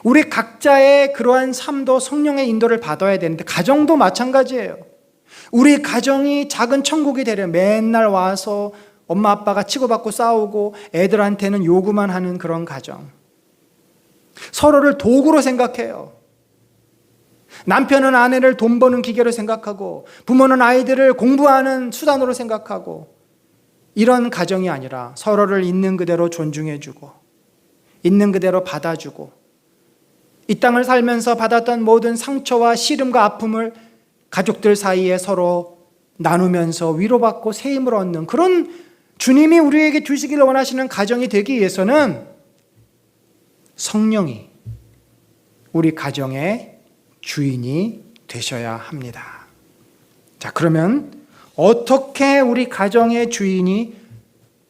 우리 각자의 그러한 삶도 성령의 인도를 받아야 되는데, 가정도 마찬가지예요. 우리 가정이 작은 천국이 되려 맨날 와서 엄마 아빠가 치고받고 싸우고 애들한테는 요구만 하는 그런 가정, 서로를 도구로 생각해요. 남편은 아내를 돈 버는 기계로 생각하고 부모는 아이들을 공부하는 수단으로 생각하고, 이런 가정이 아니라 서로를 있는 그대로 존중해주고 있는 그대로 받아주고 이 땅을 살면서 받았던 모든 상처와 시름과 아픔을 가족들 사이에 서로 나누면서 위로받고 새 힘을 얻는 그런 주님이 우리에게 주시기를 원하시는 가정이 되기 위해서는 성령이 우리 가정의 주인이 되셔야 합니다. 자, 그러면 어떻게 우리 가정의 주인이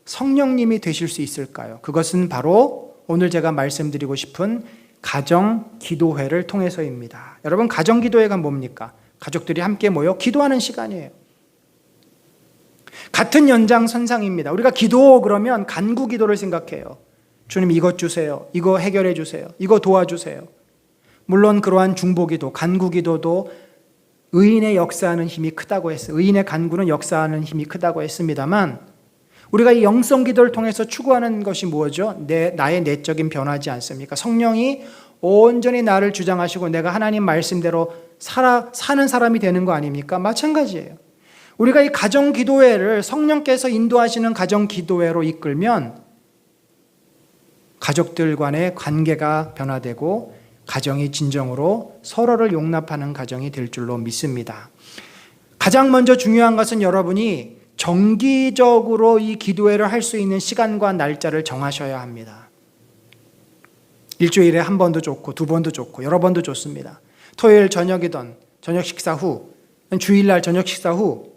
성령님이 되실 수 있을까요? 그것은 바로 오늘 제가 말씀드리고 싶은 가정 기도회를 통해서입니다. 여러분, 가정 기도회가 뭡니까? 가족들이 함께 모여 기도하는 시간이에요. 같은 연장선상입니다. 우리가 기도 그러면 간구 기도를 생각해요. 주님 이것 주세요. 이거 해결해 주세요. 이거 도와주세요. 물론 그러한 중보기도, 간구기도도 의인의 역사하는 힘이 크다고 했어요. 의인의 간구는 역사하는 힘이 크다고 했습니다만, 우리가 이 영성기도를 통해서 추구하는 것이 뭐죠? 나의 내적인 변화지 않습니까? 성령이 온전히 나를 주장하시고 내가 하나님 말씀대로 사는 사람이 되는 거 아닙니까? 마찬가지예요. 우리가 이 가정기도회를 성령께서 인도하시는 가정기도회로 이끌면 가족들 간의 관계가 변화되고 가정이 진정으로 서로를 용납하는 가정이 될 줄로 믿습니다. 가장 먼저 중요한 것은 여러분이 정기적으로 이 기도회를 할 수 있는 시간과 날짜를 정하셔야 합니다. 일주일에 한 번도 좋고 두 번도 좋고 여러 번도 좋습니다. 토요일 저녁이든 저녁 식사 후, 주일날 저녁 식사 후,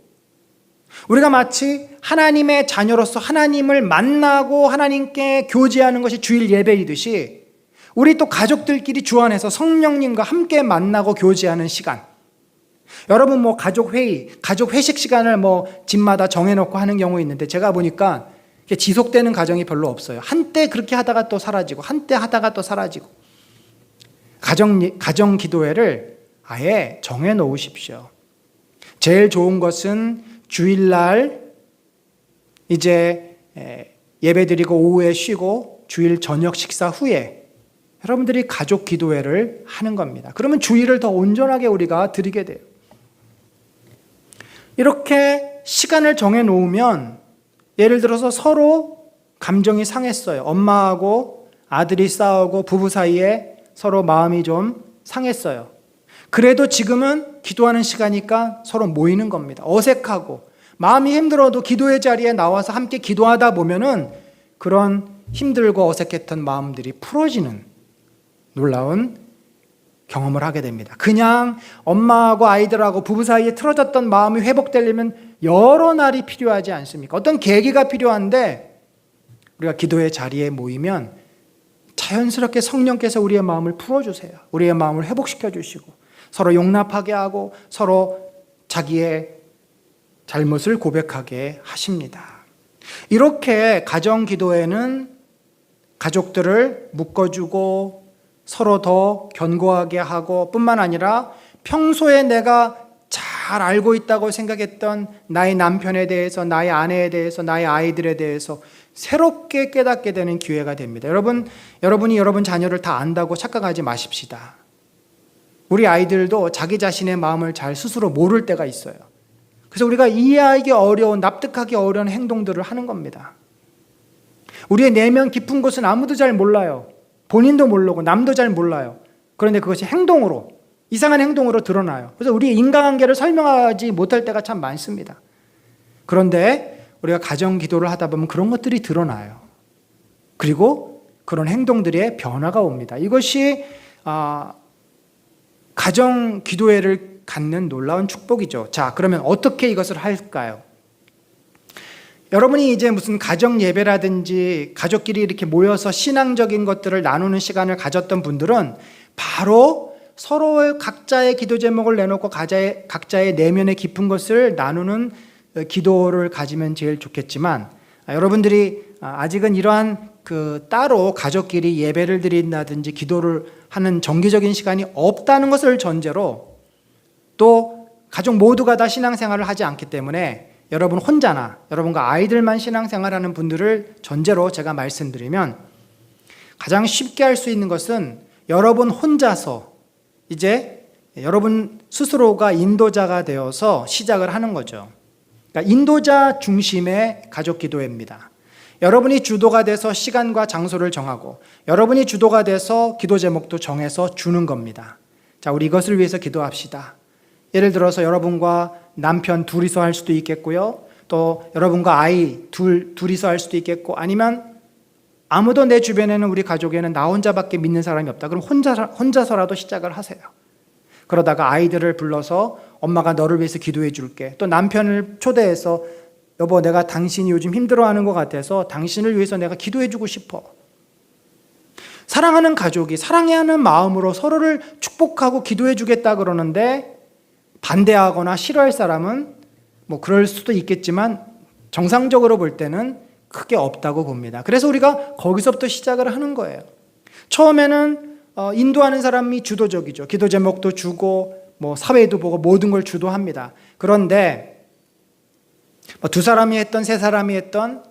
우리가 마치 하나님의 자녀로서 하나님을 만나고 하나님께 교제하는 것이 주일 예배이듯이 우리 또 가족들끼리 주 안에서 성령님과 함께 만나고 교제하는 시간, 여러분 뭐 가족 회의, 가족 회식 시간을 뭐 집마다 정해놓고 하는 경우 있는데 제가 보니까 지속되는 가정이 별로 없어요. 한때 그렇게 하다가 또 사라지고 한때 하다가 또 사라지고. 가정 기도회를 아예 정해 놓으십시오. 제일 좋은 것은 주일날 이제 예배드리고 오후에 쉬고 주일 저녁 식사 후에 여러분들이 가족 기도회를 하는 겁니다. 그러면 주일을 더 온전하게 우리가 드리게 돼요. 이렇게 시간을 정해 놓으면 예를 들어서 서로 감정이 상했어요. 엄마하고 아들이 싸우고 부부 사이에 서로 마음이 좀 상했어요. 그래도 지금은 기도하는 시간이니까 서로 모이는 겁니다. 어색하고 마음이 힘들어도 기도의 자리에 나와서 함께 기도하다 보면은 그런 힘들고 어색했던 마음들이 풀어지는 놀라운 경험을 하게 됩니다. 그냥 엄마하고 아이들하고 부부 사이에 틀어졌던 마음이 회복되려면 여러 날이 필요하지 않습니까? 어떤 계기가 필요한데 우리가 기도의 자리에 모이면 자연스럽게 성령께서 우리의 마음을 풀어주세요. 우리의 마음을 회복시켜 주시고 서로 용납하게 하고 서로 자기의 잘못을 고백하게 하십니다. 이렇게 가정 기도회는 가족들을 묶어주고 서로 더 견고하게 하고 뿐만 아니라 평소에 내가 잘 알고 있다고 생각했던 나의 남편에 대해서, 나의 아내에 대해서, 나의 아이들에 대해서 새롭게 깨닫게 되는 기회가 됩니다. 여러분이 여러분 자녀를 다 안다고 착각하지 마십시다. 우리 아이들도 자기 자신의 마음을 잘 스스로 모를 때가 있어요. 그래서 우리가 이해하기 어려운, 납득하기 어려운 행동들을 하는 겁니다. 우리의 내면 깊은 곳은 아무도 잘 몰라요. 본인도 모르고 남도 잘 몰라요. 그런데 그것이 행동으로, 이상한 행동으로 드러나요. 그래서 우리의 인간관계를 설명하지 못할 때가 참 많습니다. 그런데 우리가 가정 기도를 하다 보면 그런 것들이 드러나요. 그리고 그런 행동들의 변화가 옵니다. 이것이 가정 기도회를 갖는 놀라운 축복이죠. 자, 그러면 어떻게 이것을 할까요? 여러분이 이제 무슨 가정 예배라든지 가족끼리 이렇게 모여서 신앙적인 것들을 나누는 시간을 가졌던 분들은 바로 서로 각자의 기도 제목을 내놓고 각자의 내면의 깊은 것을 나누는 기도를 가지면 제일 좋겠지만, 여러분들이 아직은 이러한 따로 가족끼리 예배를 드린다든지 기도를 하는 정기적인 시간이 없다는 것을 전제로, 또 가족 모두가 다 신앙생활을 하지 않기 때문에 여러분 혼자나 여러분과 아이들만 신앙생활하는 분들을 전제로 제가 말씀드리면, 가장 쉽게 할 수 있는 것은 여러분 혼자서 이제 여러분 스스로가 인도자가 되어서 시작을 하는 거죠. 그러니까 인도자 중심의 가족 기도회입니다. 여러분이 주도가 돼서 시간과 장소를 정하고 여러분이 주도가 돼서 기도 제목도 정해서 주는 겁니다. 자, 우리 이것을 위해서 기도합시다. 예를 들어서 여러분과 남편 둘이서 할 수도 있겠고요. 또 여러분과 아이 둘이서 할 수도 있겠고, 아니면 아무도 내 주변에는 우리 가족에는 나 혼자밖에 믿는 사람이 없다. 그럼 혼자서라도 시작을 하세요. 그러다가 아이들을 불러서 엄마가 너를 위해서 기도해 줄게. 또 남편을 초대해서 여보, 내가 당신이 요즘 힘들어하는 것 같아서 당신을 위해서 내가 기도해 주고 싶어. 사랑하는 가족이 사랑해야 하는 마음으로 서로를 축복하고 기도해 주겠다 그러는데 반대하거나 싫어할 사람은 뭐 그럴 수도 있겠지만 정상적으로 볼 때는 크게 없다고 봅니다. 그래서 우리가 거기서부터 시작을 하는 거예요. 처음에는 인도하는 사람이 주도적이죠. 기도 제목도 주고 뭐 사회도 보고 모든 걸 주도합니다. 그런데 두 사람이 했던 세 사람이 했던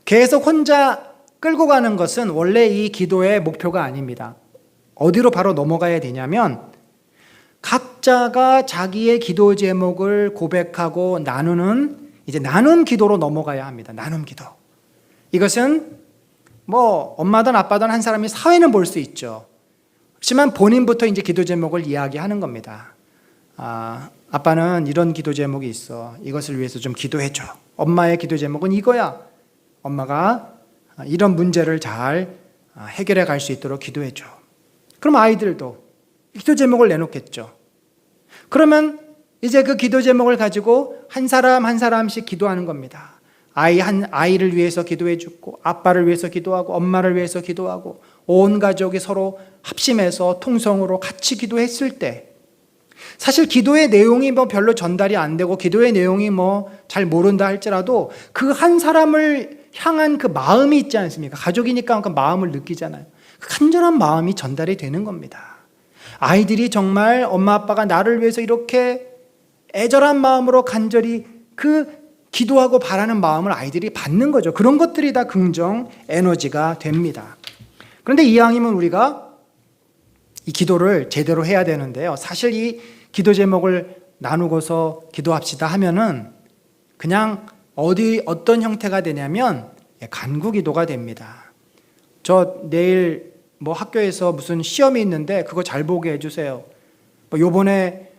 계속 혼자 끌고 가는 것은 원래 이 기도의 목표가 아닙니다. 어디로 바로 넘어가야 되냐면 각자가 자기의 기도 제목을 고백하고 나누는 이제 나눔 기도로 넘어가야 합니다. 나눔 기도. 이것은 뭐 엄마든 아빠든 한 사람이 사회는 볼 수 있죠. 그렇지만 본인부터 이제 기도 제목을 이야기하는 겁니다. 아빠는 이런 기도 제목이 있어. 이것을 위해서 좀 기도해줘. 엄마의 기도 제목은 이거야. 엄마가 이런 문제를 잘 해결해 갈 수 있도록 기도해줘. 그럼 아이들도 기도 제목을 내놓겠죠. 그러면 이제 그 기도 제목을 가지고 한 사람 한 사람씩 기도하는 겁니다. 아이를 위해서 기도해 주고, 아빠를 위해서 기도하고, 엄마를 위해서 기도하고, 온 가족이 서로 합심해서 통성으로 같이 기도했을 때, 사실 기도의 내용이 별로 전달이 안 되고 기도의 내용이 잘 모른다 할지라도 그 한 사람을 향한 그 마음이 있지 않습니까? 가족이니까 그 마음을 느끼잖아요. 그 간절한 마음이 전달이 되는 겁니다. 아이들이 정말 엄마 아빠가 나를 위해서 이렇게 애절한 마음으로 간절히 그 기도하고 바라는 마음을 아이들이 받는 거죠. 그런 것들이 다 긍정 에너지가 됩니다. 그런데 이왕이면 우리가 이 기도를 제대로 해야 되는데요. 사실 이 기도 제목을 나누고서 기도합시다 하면은 그냥 어떤 형태가 되냐면 간구 기도가 됩니다. 저 내일 학교에서 무슨 시험이 있는데 그거 잘 보게 해주세요. 요번에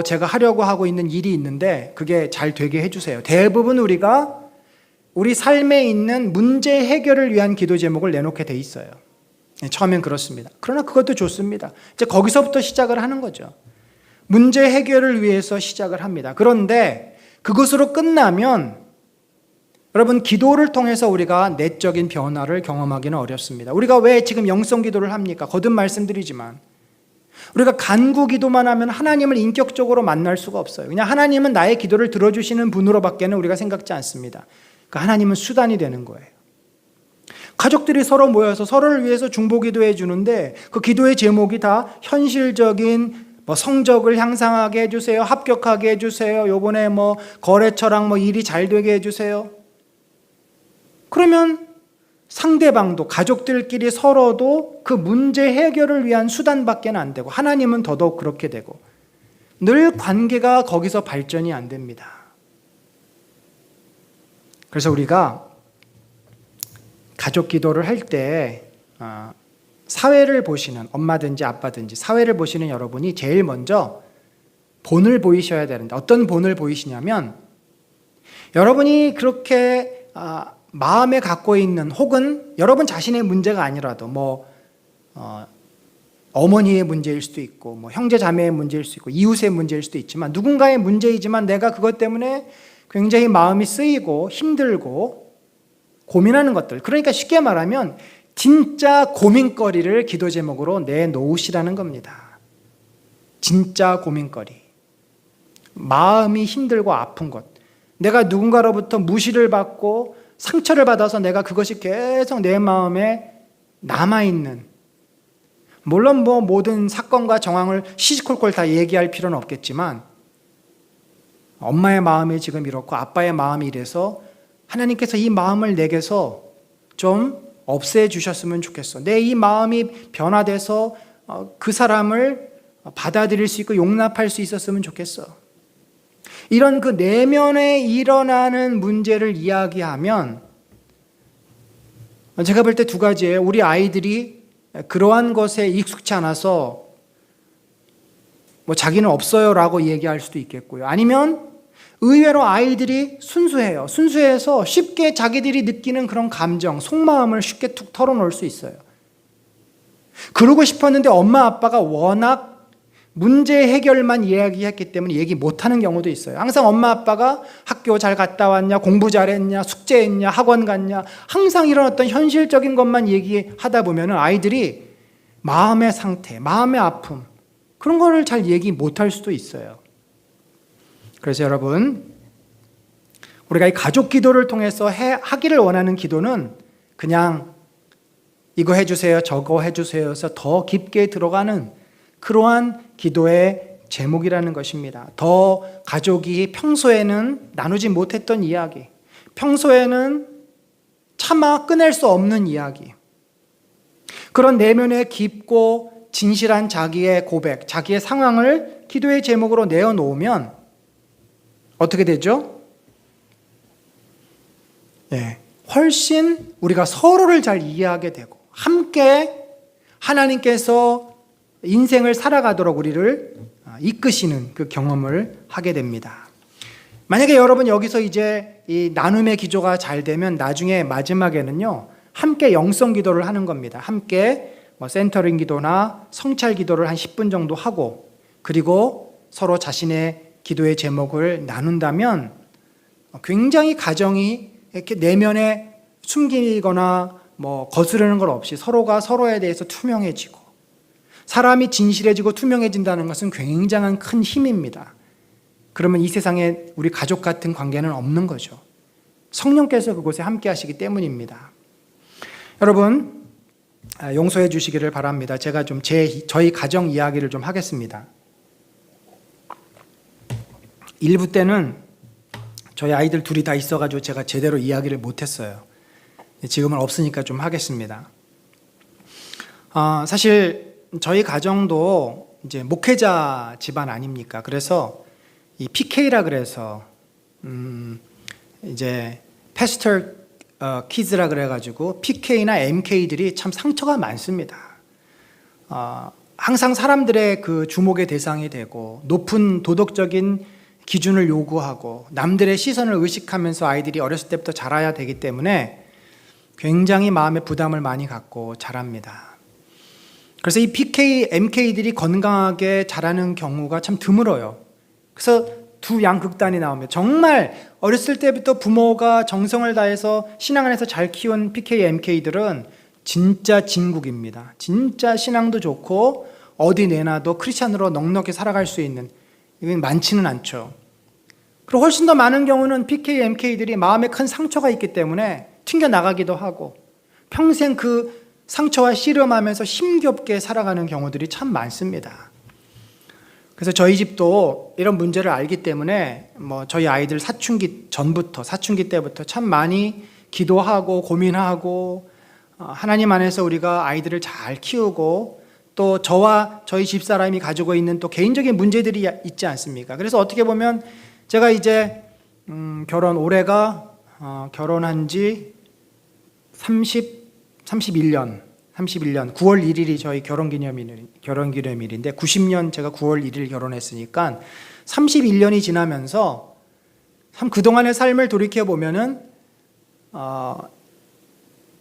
제가 하려고 하고 있는 일이 있는데 그게 잘 되게 해주세요. 대부분 우리가 우리 삶에 있는 문제 해결을 위한 기도 제목을 내놓게 돼 있어요. 처음엔 그렇습니다. 그러나 그것도 좋습니다. 이제 거기서부터 시작을 하는 거죠. 문제 해결을 위해서 시작을 합니다. 그런데 그것으로 끝나면 여러분, 기도를 통해서 우리가 내적인 변화를 경험하기는 어렵습니다. 우리가 왜 지금 영성 기도를 합니까? 거듭 말씀드리지만 우리가 간구 기도만 하면 하나님을 인격적으로 만날 수가 없어요. 그냥 하나님은 나의 기도를 들어주시는 분으로밖에는 우리가 생각지 않습니다. 그 하나님은 수단이 되는 거예요. 가족들이 서로 모여서 서로를 위해서 중보기도해 주는데 그 기도의 제목이 다 현실적인 성적을 향상하게 해주세요. 합격하게 해주세요. 요번에 거래처랑 일이 잘 되게 해주세요. 그러면 상대방도 가족들끼리 서로도 그 문제 해결을 위한 수단밖에 안 되고 하나님은 더더욱 그렇게 되고 늘 관계가 거기서 발전이 안 됩니다. 그래서 우리가 가족 기도를 할 때 사회를 보시는 엄마든지 아빠든지 사회를 보시는 여러분이 제일 먼저 본을 보이셔야 되는데 어떤 본을 보이시냐면 여러분이 그렇게 마음에 갖고 있는 혹은 여러분 자신의 문제가 아니라도 어머니의 문제일 수도 있고 형제 자매의 문제일 수도 있고 이웃의 문제일 수도 있지만 누군가의 문제이지만 내가 그것 때문에 굉장히 마음이 쓰이고 힘들고 고민하는 것들, 그러니까 쉽게 말하면 진짜 고민거리를 기도 제목으로 내놓으시라는 겁니다. 진짜 고민거리, 마음이 힘들고 아픈 것, 내가 누군가로부터 무시를 받고 상처를 받아서 내가 그것이 계속 내 마음에 남아있는, 물론 모든 사건과 정황을 시시콜콜 다 얘기할 필요는 없겠지만 엄마의 마음이 지금 이렇고 아빠의 마음이 이래서 하나님께서 이 마음을 내게서 좀 없애주셨으면 좋겠어. 내 이 마음이 변화돼서 그 사람을 받아들일 수 있고 용납할 수 있었으면 좋겠어. 이런 그 내면에 일어나는 문제를 이야기하면 제가 볼 때 두 가지예요. 우리 아이들이 그러한 것에 익숙치 않아서 자기는 없어요라고 얘기할 수도 있겠고요. 아니면 의외로 아이들이 순수해요. 순수해서 쉽게 자기들이 느끼는 그런 감정, 속마음을 쉽게 툭 털어놓을 수 있어요. 그러고 싶었는데 엄마 아빠가 워낙 문제 해결만 이야기했기 때문에 얘기 못하는 경우도 있어요. 항상 엄마 아빠가 학교 잘 갔다 왔냐, 공부 잘했냐, 숙제했냐, 학원 갔냐, 항상 이런 어떤 현실적인 것만 얘기하다 보면 아이들이 마음의 상태, 마음의 아픔, 그런 거를 잘 얘기 못할 수도 있어요. 그래서 여러분, 우리가 이 가족 기도를 통해서 하기를 원하는 기도는 그냥 이거 해주세요, 저거 해주세요 해서 더 깊게 들어가는 그러한 기도의 제목이라는 것입니다. 더 가족이 평소에는 나누지 못했던 이야기, 평소에는 차마 꺼낼 수 없는 이야기, 그런 내면의 깊고 진실한 자기의 고백, 자기의 상황을 기도의 제목으로 내어놓으면 어떻게 되죠? 훨씬 우리가 서로를 잘 이해하게 되고 함께 하나님께서 인생을 살아가도록 우리를 이끄시는 그 경험을 하게 됩니다. 만약에 여러분 여기서 이제 이 나눔의 기도가 잘 되면 나중에 마지막에는요, 함께 영성 기도를 하는 겁니다. 함께 센터링 기도나 성찰 기도를 한 10분 정도 하고, 그리고 서로 자신의 기도의 제목을 나눈다면 굉장히 가정이 이렇게 내면에 숨기거나 거스르는 것 없이 서로가 서로에 대해서 투명해지고, 사람이 진실해지고 투명해진다는 것은 굉장한 큰 힘입니다. 그러면 이 세상에 우리 가족 같은 관계는 없는 거죠. 성령께서 그곳에 함께 하시기 때문입니다. 여러분, 용서해 주시기를 바랍니다. 제가 좀 저희 가정 이야기를 좀 하겠습니다. 1부 때는 저희 아이들 둘이 다 있어가지고 제가 제대로 이야기를 못했어요. 지금은 없으니까 좀 하겠습니다. 사실 저희 가정도 이제 목회자 집안 아닙니까? 그래서 이 PK라 그래서 이제 패스터 키즈라 그래가지고 PK나 MK들이 참 상처가 많습니다. 항상 사람들의 그 주목의 대상이 되고 높은 도덕적인 기준을 요구하고 남들의 시선을 의식하면서 아이들이 어렸을 때부터 자라야 되기 때문에 굉장히 마음의 부담을 많이 갖고 자랍니다. 그래서 이 PK, MK들이 건강하게 자라는 경우가 참 드물어요. 그래서 두 양극단이 나오면 정말 어렸을 때부터 부모가 정성을 다해서 신앙 안에서 잘 키운 PK, MK들은 진짜 진국입니다. 진짜 신앙도 좋고 어디 내놔도 크리스찬으로 넉넉히 살아갈 수 있는, 이건 많지는 않죠. 그리고 훨씬 더 많은 경우는 PK, MK들이 마음에 큰 상처가 있기 때문에 튕겨나가기도 하고 평생 그 상처와 씨름하면서 힘겹게 살아가는 경우들이 참 많습니다. 그래서 저희 집도 이런 문제를 알기 때문에 저희 아이들 사춘기 전부터, 사춘기 때부터 참 많이 기도하고 고민하고, 하나님 안에서 우리가 아이들을 잘 키우고 또 저와 저희 집사람이 가지고 있는 또 개인적인 문제들이 있지 않습니까? 그래서 어떻게 보면 제가 이제 올해가 결혼한 지 31년 9월 1일이 저희 결혼기념일인데 90년 제가 9월 1일 결혼했으니까 31년이 지나면서 참 그동안의 삶을 돌이켜보면은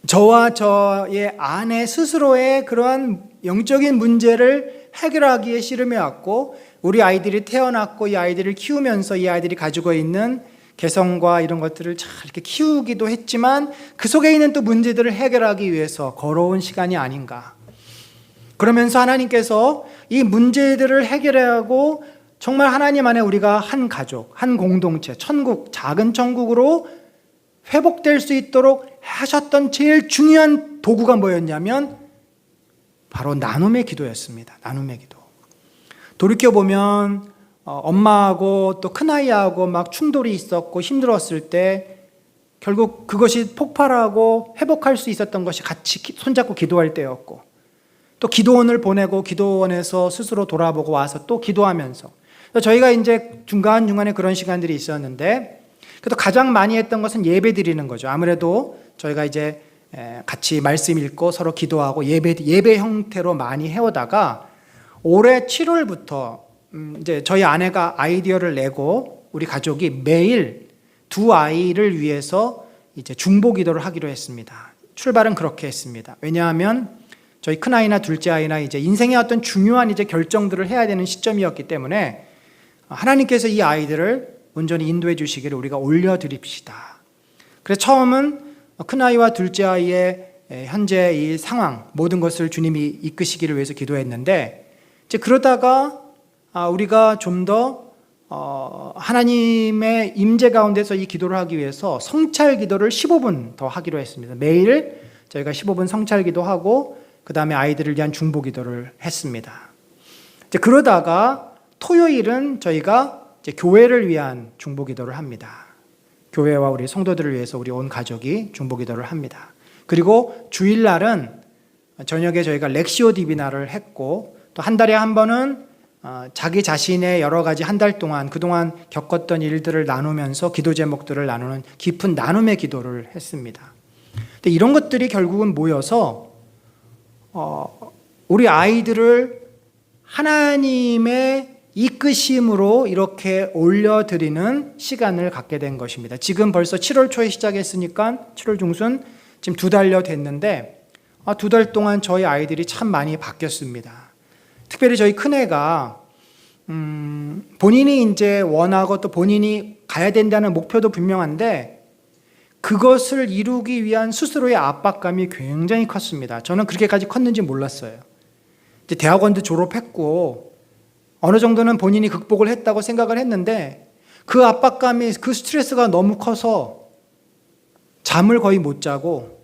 저와 저의 아내 스스로의 그러한 영적인 문제를 해결하기에 씨름해왔고, 우리 아이들이 태어났고 이 아이들을 키우면서 이 아이들이 가지고 있는 개성과 이런 것들을 잘 이렇게 키우기도 했지만 그 속에 있는 또 문제들을 해결하기 위해서 걸어온 시간이 아닌가. 그러면서 하나님께서 이 문제들을 해결하고 정말 하나님 안에 우리가 한 가족, 한 공동체, 천국, 작은 천국으로 회복될 수 있도록 하셨던 제일 중요한 도구가 뭐였냐면 바로 나눔의 기도였습니다. 나눔의 기도. 돌이켜보면 엄마하고 또 큰아이하고 막 충돌이 있었고 힘들었을 때 결국 그것이 폭발하고 회복할 수 있었던 것이 같이 손잡고 기도할 때였고, 또 기도원을 보내고 기도원에서 스스로 돌아보고 와서 또 기도하면서, 저희가 이제 중간중간에 그런 시간들이 있었는데, 그래도 가장 많이 했던 것은 예배 드리는 거죠. 아무래도 저희가 이제 같이 말씀 읽고 서로 기도하고 예배 형태로 많이 해오다가 올해 7월부터 이제 저희 아내가 아이디어를 내고 우리 가족이 매일 두 아이를 위해서 이제 중보 기도를 하기로 했습니다. 출발은 그렇게 했습니다. 왜냐하면 저희 큰 아이나 둘째 아이나 이제 인생의 어떤 중요한 이제 결정들을 해야 되는 시점이었기 때문에 하나님께서 이 아이들을 온전히 인도해 주시기를 우리가 올려드립시다. 그래서 처음은 큰 아이와 둘째 아이의 현재 이 상황, 모든 것을 주님이 이끄시기를 위해서 기도했는데, 이제 그러다가 우리가 좀 더 하나님의 임재 가운데서 이 기도를 하기 위해서 성찰 기도를 15분 더 하기로 했습니다. 매일 저희가 15분 성찰 기도하고 그 다음에 아이들을 위한 중보 기도를 했습니다. 이제 그러다가 토요일은 저희가 이제 교회를 위한 중보 기도를 합니다. 교회와 우리 성도들을 위해서 우리 온 가족이 중보 기도를 합니다. 그리고 주일날은 저녁에 저희가 렉시오 디비나를 했고, 또 한 달에 한 번은 자기 자신의 여러 가지 한 달 동안 그동안 겪었던 일들을 나누면서 기도 제목들을 나누는 깊은 나눔의 기도를 했습니다. 근데 이런 것들이 결국은 모여서 우리 아이들을 하나님의 이끄심으로 이렇게 올려드리는 시간을 갖게 된 것입니다. 지금 벌써 7월 초에 시작했으니까 7월 중순 지금 2달여 됐는데 2달 동안 저희 아이들이 참 많이 바뀌었습니다. 특별히 저희 큰애가 본인이 이제 원하고 또 본인이 가야 된다는 목표도 분명한데 그것을 이루기 위한 스스로의 압박감이 굉장히 컸습니다. 저는 그렇게까지 컸는지 몰랐어요. 이제 대학원도 졸업했고 어느 정도는 본인이 극복을 했다고 생각을 했는데 그 압박감이 그 스트레스가 너무 커서 잠을 거의 못 자고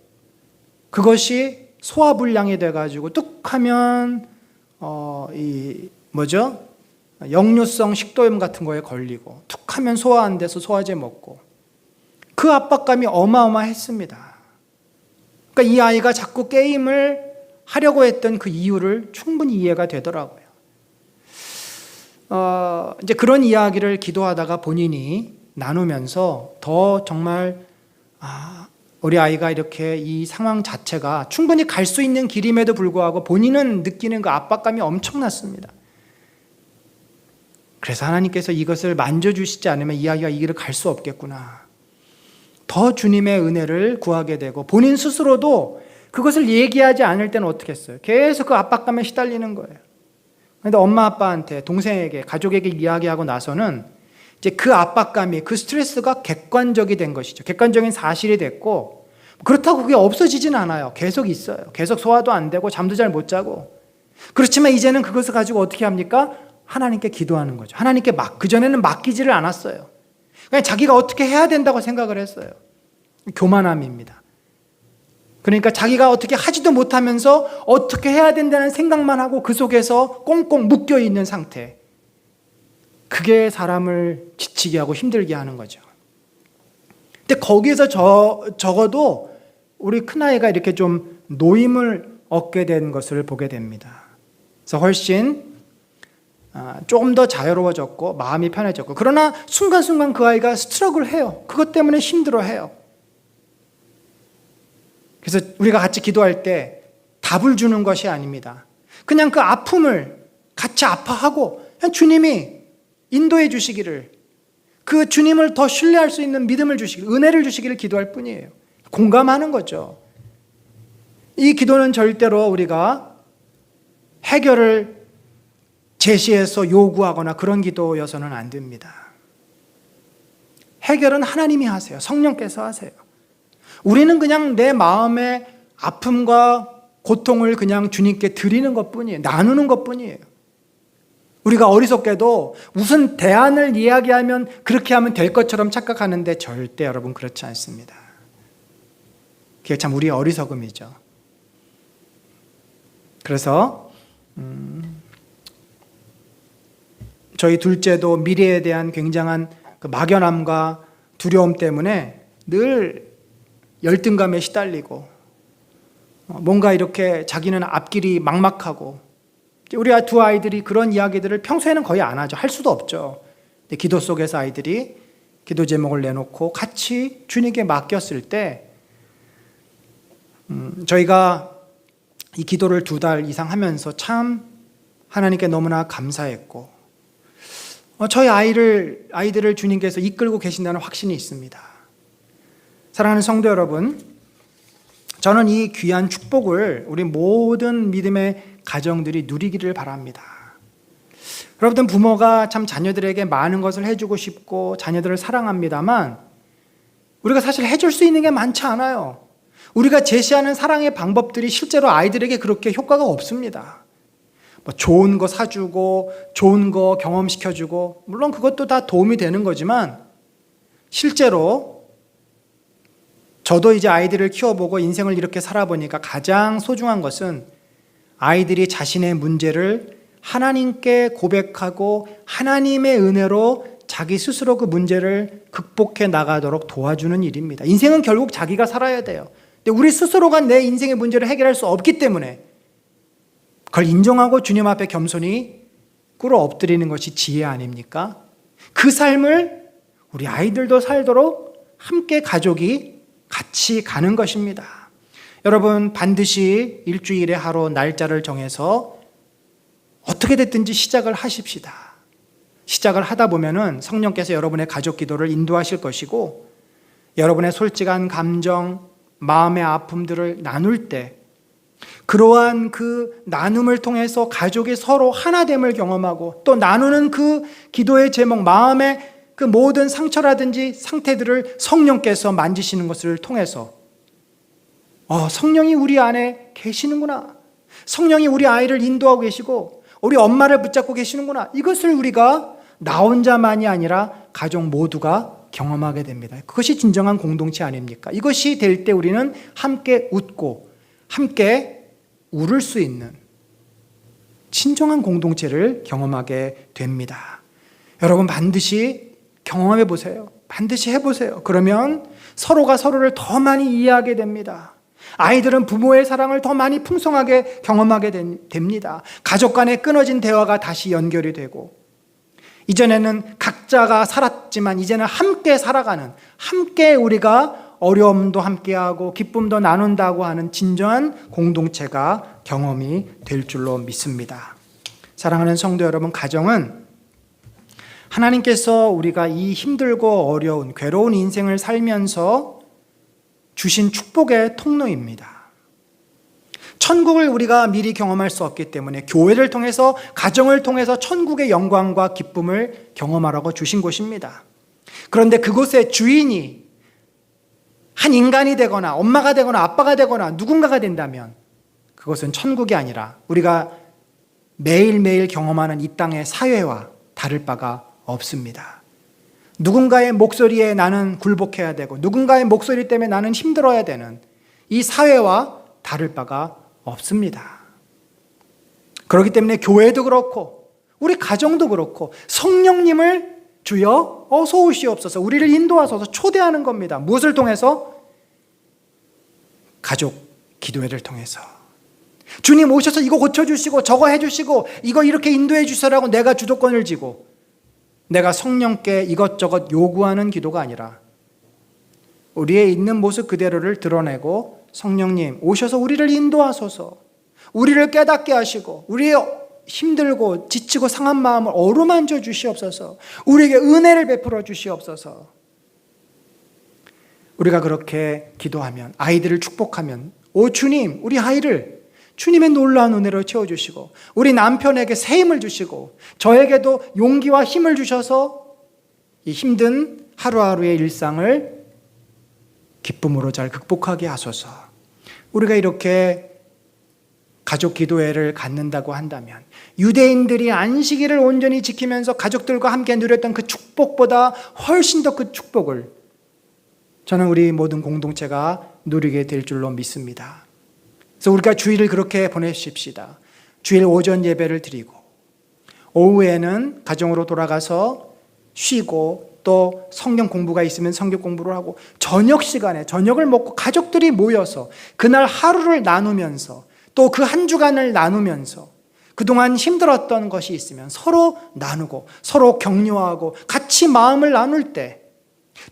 그것이 소화불량이 돼가지고 뚝하면 역류성 식도염 같은 거에 걸리고 툭하면 소화 안 돼서 소화제 먹고 그 압박감이 어마어마했습니다. 그러니까 이 아이가 자꾸 게임을 하려고 했던 그 이유를 충분히 이해가 되더라고요. 이제 그런 이야기를 기도하다가 본인이 나누면서 더 정말 우리 아이가 이렇게 이 상황 자체가 충분히 갈 수 있는 길임에도 불구하고 본인은 느끼는 그 압박감이 엄청났습니다. 그래서 하나님께서 이것을 만져주시지 않으면 이 아이가 이 길을 갈 수 없겠구나. 더 주님의 은혜를 구하게 되고 본인 스스로도 그것을 얘기하지 않을 때는 어떻게 했어요? 계속 그 압박감에 시달리는 거예요. 그런데 엄마 아빠한테 동생에게 가족에게 이야기하고 나서는 이제 그 압박감이 그 스트레스가 객관적이 된 것이죠. 객관적인 사실이 됐고 그렇다고 그게 없어지진 않아요. 계속 있어요. 계속 소화도 안 되고 잠도 잘 못 자고 그렇지만 이제는 그것을 가지고 어떻게 합니까? 하나님께 기도하는 거죠. 하나님께 그전에는 맡기지를 않았어요. 그냥 자기가 어떻게 해야 된다고 생각을 했어요. 교만함입니다. 그러니까 자기가 어떻게 하지도 못하면서 어떻게 해야 된다는 생각만 하고 그 속에서 꽁꽁 묶여 있는 상태. 그게 사람을 지치게 하고 힘들게 하는 거죠. 근데 거기에서 적어도 우리 큰아이가 이렇게 좀 노임을 얻게 된 것을 보게 됩니다. 그래서 훨씬 조금 더 자유로워졌고 마음이 편해졌고 그러나 순간순간 그 아이가 스트러글 해요. 그것 때문에 힘들어해요. 그래서 우리가 같이 기도할 때 답을 주는 것이 아닙니다. 그냥 그 아픔을 같이 아파하고 그냥 주님이 인도해 주시기를 그 주님을 더 신뢰할 수 있는 믿음을 주시기를 은혜를 주시기를 기도할 뿐이에요. 공감하는 거죠. 이 기도는 절대로 우리가 해결을 제시해서 요구하거나 그런 기도여서는 안 됩니다. 해결은 하나님이 하세요. 성령께서 하세요. 우리는 그냥 내 마음의 아픔과 고통을 그냥 주님께 드리는 것뿐이에요. 나누는 것뿐이에요. 우리가 어리석게도 무슨 대안을 이야기하면 그렇게 하면 될 것처럼 착각하는데 절대 여러분 그렇지 않습니다. 그게 참 우리의 어리석음이죠. 그래서 저희 둘째도 미래에 대한 굉장한 그 막연함과 두려움 때문에 늘 열등감에 시달리고 뭔가 이렇게 자기는 앞길이 막막하고 우리 두 아이들이 그런 이야기들을 평소에는 거의 안 하죠. 할 수도 없죠. 근데 기도 속에서 아이들이 기도 제목을 내놓고 같이 주님께 맡겼을 때 저희가 이 기도를 2달 이상 하면서 참 하나님께 너무나 감사했고 저희 아이들을 주님께서 이끌고 계신다는 확신이 있습니다. 사랑하는 성도 여러분, 저는 이 귀한 축복을 우리 모든 믿음의 가정들이 누리기를 바랍니다. 여러분, 부모가 참 자녀들에게 많은 것을 해주고 싶고 자녀들을 사랑합니다만 우리가 사실 해줄 수 있는 게 많지 않아요. 우리가 제시하는 사랑의 방법들이 실제로 아이들에게 그렇게 효과가 없습니다. 좋은 거 사주고 좋은 거 경험시켜주고 물론 그것도 다 도움이 되는 거지만 실제로 저도 이제 아이들을 키워보고 인생을 이렇게 살아보니까 가장 소중한 것은 아이들이 자신의 문제를 하나님께 고백하고 하나님의 은혜로 자기 스스로 그 문제를 극복해 나가도록 도와주는 일입니다. 인생은 결국 자기가 살아야 돼요. 근데 우리 스스로가 내 인생의 문제를 해결할 수 없기 때문에 그걸 인정하고 주님 앞에 겸손히 꿇어 엎드리는 것이 지혜 아닙니까? 그 삶을 우리 아이들도 살도록 함께 가족이 같이 가는 것입니다. 여러분 반드시 일주일에 하루 날짜를 정해서 어떻게 됐든지 시작을 하십시다. 시작을 하다 보면은 성령께서 여러분의 가족 기도를 인도하실 것이고 여러분의 솔직한 감정, 마음의 아픔들을 나눌 때 그러한 그 나눔을 통해서 가족이 서로 하나됨을 경험하고 또 나누는 그 기도의 제목, 마음의 그 모든 상처라든지 상태들을 성령께서 만지시는 것을 통해서 성령이 우리 안에 계시는구나. 성령이 우리 아이를 인도하고 계시고 우리 엄마를 붙잡고 계시는구나. 이것을 우리가 나 혼자만이 아니라 가족 모두가 경험하게 됩니다. 그것이 진정한 공동체 아닙니까? 이것이 될 때 우리는 함께 웃고 함께 울을 수 있는 진정한 공동체를 경험하게 됩니다. 여러분 반드시 경험해 보세요. 반드시 해보세요. 그러면 서로가 서로를 더 많이 이해하게 됩니다. 아이들은 부모의 사랑을 더 많이 풍성하게 경험하게 됩니다. 가족 간의 끊어진 대화가 다시 연결이 되고 이전에는 각자가 살았지만 이제는 함께 살아가는, 함께 우리가 어려움도 함께하고 기쁨도 나눈다고 하는 진정한 공동체가 경험이 될 줄로 믿습니다. 사랑하는 성도 여러분, 가정은 하나님께서 우리가 이 힘들고 어려운 괴로운 인생을 살면서 주신 축복의 통로입니다. 천국을 우리가 미리 경험할 수 없기 때문에 교회를 통해서, 가정을 통해서 천국의 영광과 기쁨을 경험하라고 주신 곳입니다. 그런데 그곳의 주인이 한 인간이 되거나 엄마가 되거나 아빠가 되거나 누군가가 된다면 그것은 천국이 아니라 우리가 매일매일 경험하는 이 땅의 사회와 다를 바가 없습니다. 누군가의 목소리에 나는 굴복해야 되고 누군가의 목소리 때문에 나는 힘들어야 되는 이 사회와 다를 바가 없습니다. 그렇기 때문에 교회도 그렇고 우리 가정도 그렇고 성령님을 주여 어서 오시옵소서, 우리를 인도하소서 초대하는 겁니다. 무엇을 통해서? 가족 기도회를 통해서. 주님 오셔서 이거 고쳐주시고 저거 해주시고 이거 이렇게 인도해 주시라고 내가 주도권을 쥐고 내가 성령께 이것저것 요구하는 기도가 아니라 우리의 있는 모습 그대로를 드러내고 성령님 오셔서 우리를 인도하소서, 우리를 깨닫게 하시고 우리의 힘들고 지치고 상한 마음을 어루만져 주시옵소서, 우리에게 은혜를 베풀어 주시옵소서. 우리가 그렇게 기도하면, 아이들을 축복하면 오 주님, 우리 아이를 주님의 놀라운 은혜로 채워주시고 우리 남편에게 새 힘을 주시고 저에게도 용기와 힘을 주셔서 이 힘든 하루하루의 일상을 기쁨으로 잘 극복하게 하소서. 우리가 이렇게 가족 기도회를 갖는다고 한다면 유대인들이 안식일을 온전히 지키면서 가족들과 함께 누렸던 그 축복보다 훨씬 더 그 축복을 저는 우리 모든 공동체가 누리게 될 줄로 믿습니다. 그래서 우리가 주일을 그렇게 보내십시다. 주일 오전 예배를 드리고 오후에는 가정으로 돌아가서 쉬고 또 성경 공부가 있으면 성경 공부를 하고 저녁 시간에 저녁을 먹고 가족들이 모여서 그날 하루를 나누면서 또 그 한 주간을 나누면서 그동안 힘들었던 것이 있으면 서로 나누고 서로 격려하고 같이 마음을 나눌 때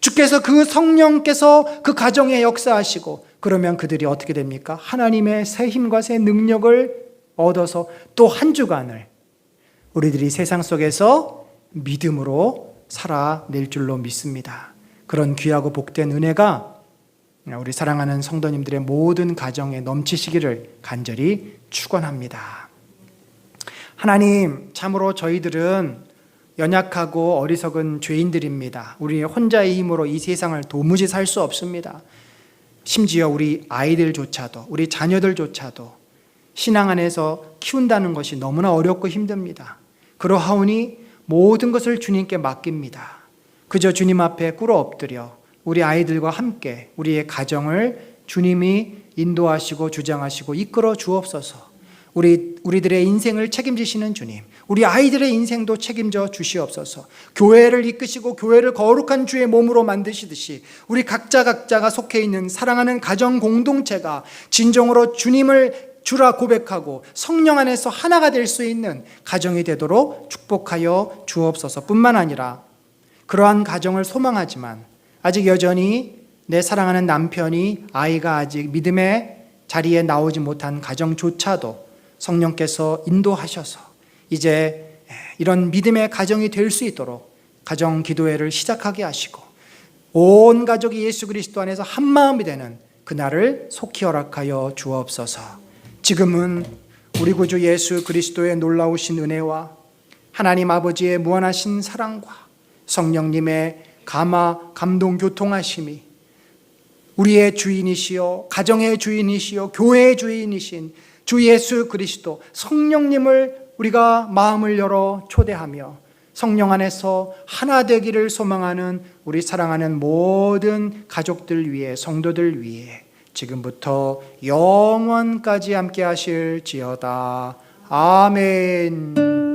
주께서 그 성령께서 그 가정에 역사하시고 그러면 그들이 어떻게 됩니까? 하나님의 새 힘과 새 능력을 얻어서 또 한 주간을 우리들이 세상 속에서 믿음으로 살아낼 줄로 믿습니다. 그런 귀하고 복된 은혜가 우리 사랑하는 성도님들의 모든 가정에 넘치시기를 간절히 축원합니다. 하나님, 참으로 저희들은 연약하고 어리석은 죄인들입니다. 우리 혼자의 힘으로 이 세상을 도무지 살 수 없습니다. 심지어 우리 아이들조차도, 우리 자녀들조차도 신앙 안에서 키운다는 것이 너무나 어렵고 힘듭니다. 그러하오니 모든 것을 주님께 맡깁니다. 그저 주님 앞에 꿇어 엎드려 우리 아이들과 함께 우리의 가정을 주님이 인도하시고 주장하시고 이끌어 주옵소서. 우리들의 인생을 책임지시는 주님, 우리 아이들의 인생도 책임져 주시옵소서. 교회를 이끄시고 교회를 거룩한 주의 몸으로 만드시듯이 우리 각자가 속해 있는 사랑하는 가정 공동체가 진정으로 주님을 주라 고백하고 성령 안에서 하나가 될 수 있는 가정이 되도록 축복하여 주옵소서. 뿐만 아니라 그러한 가정을 소망하지만 아직 여전히 내 사랑하는 남편이, 아이가 아직 믿음의 자리에 나오지 못한 가정조차도 성령께서 인도하셔서 이제 이런 믿음의 가정이 될 수 있도록 가정 기도회를 시작하게 하시고 온 가족이 예수 그리스도 안에서 한 마음이 되는 그날을 속히 허락하여 주옵소서. 지금은 우리 구주 예수 그리스도의 놀라우신 은혜와 하나님 아버지의 무한하신 사랑과 성령님의 감동 교통하심이 우리의 주인이시요 가정의 주인이시요 교회의 주인이신 주 예수 그리스도 성령님을 우리가 마음을 열어 초대하며 성령 안에서 하나 되기를 소망하는 우리 사랑하는 모든 가족들 위해 성도들 위해 지금부터 영원까지 함께 하실지어다. 아멘.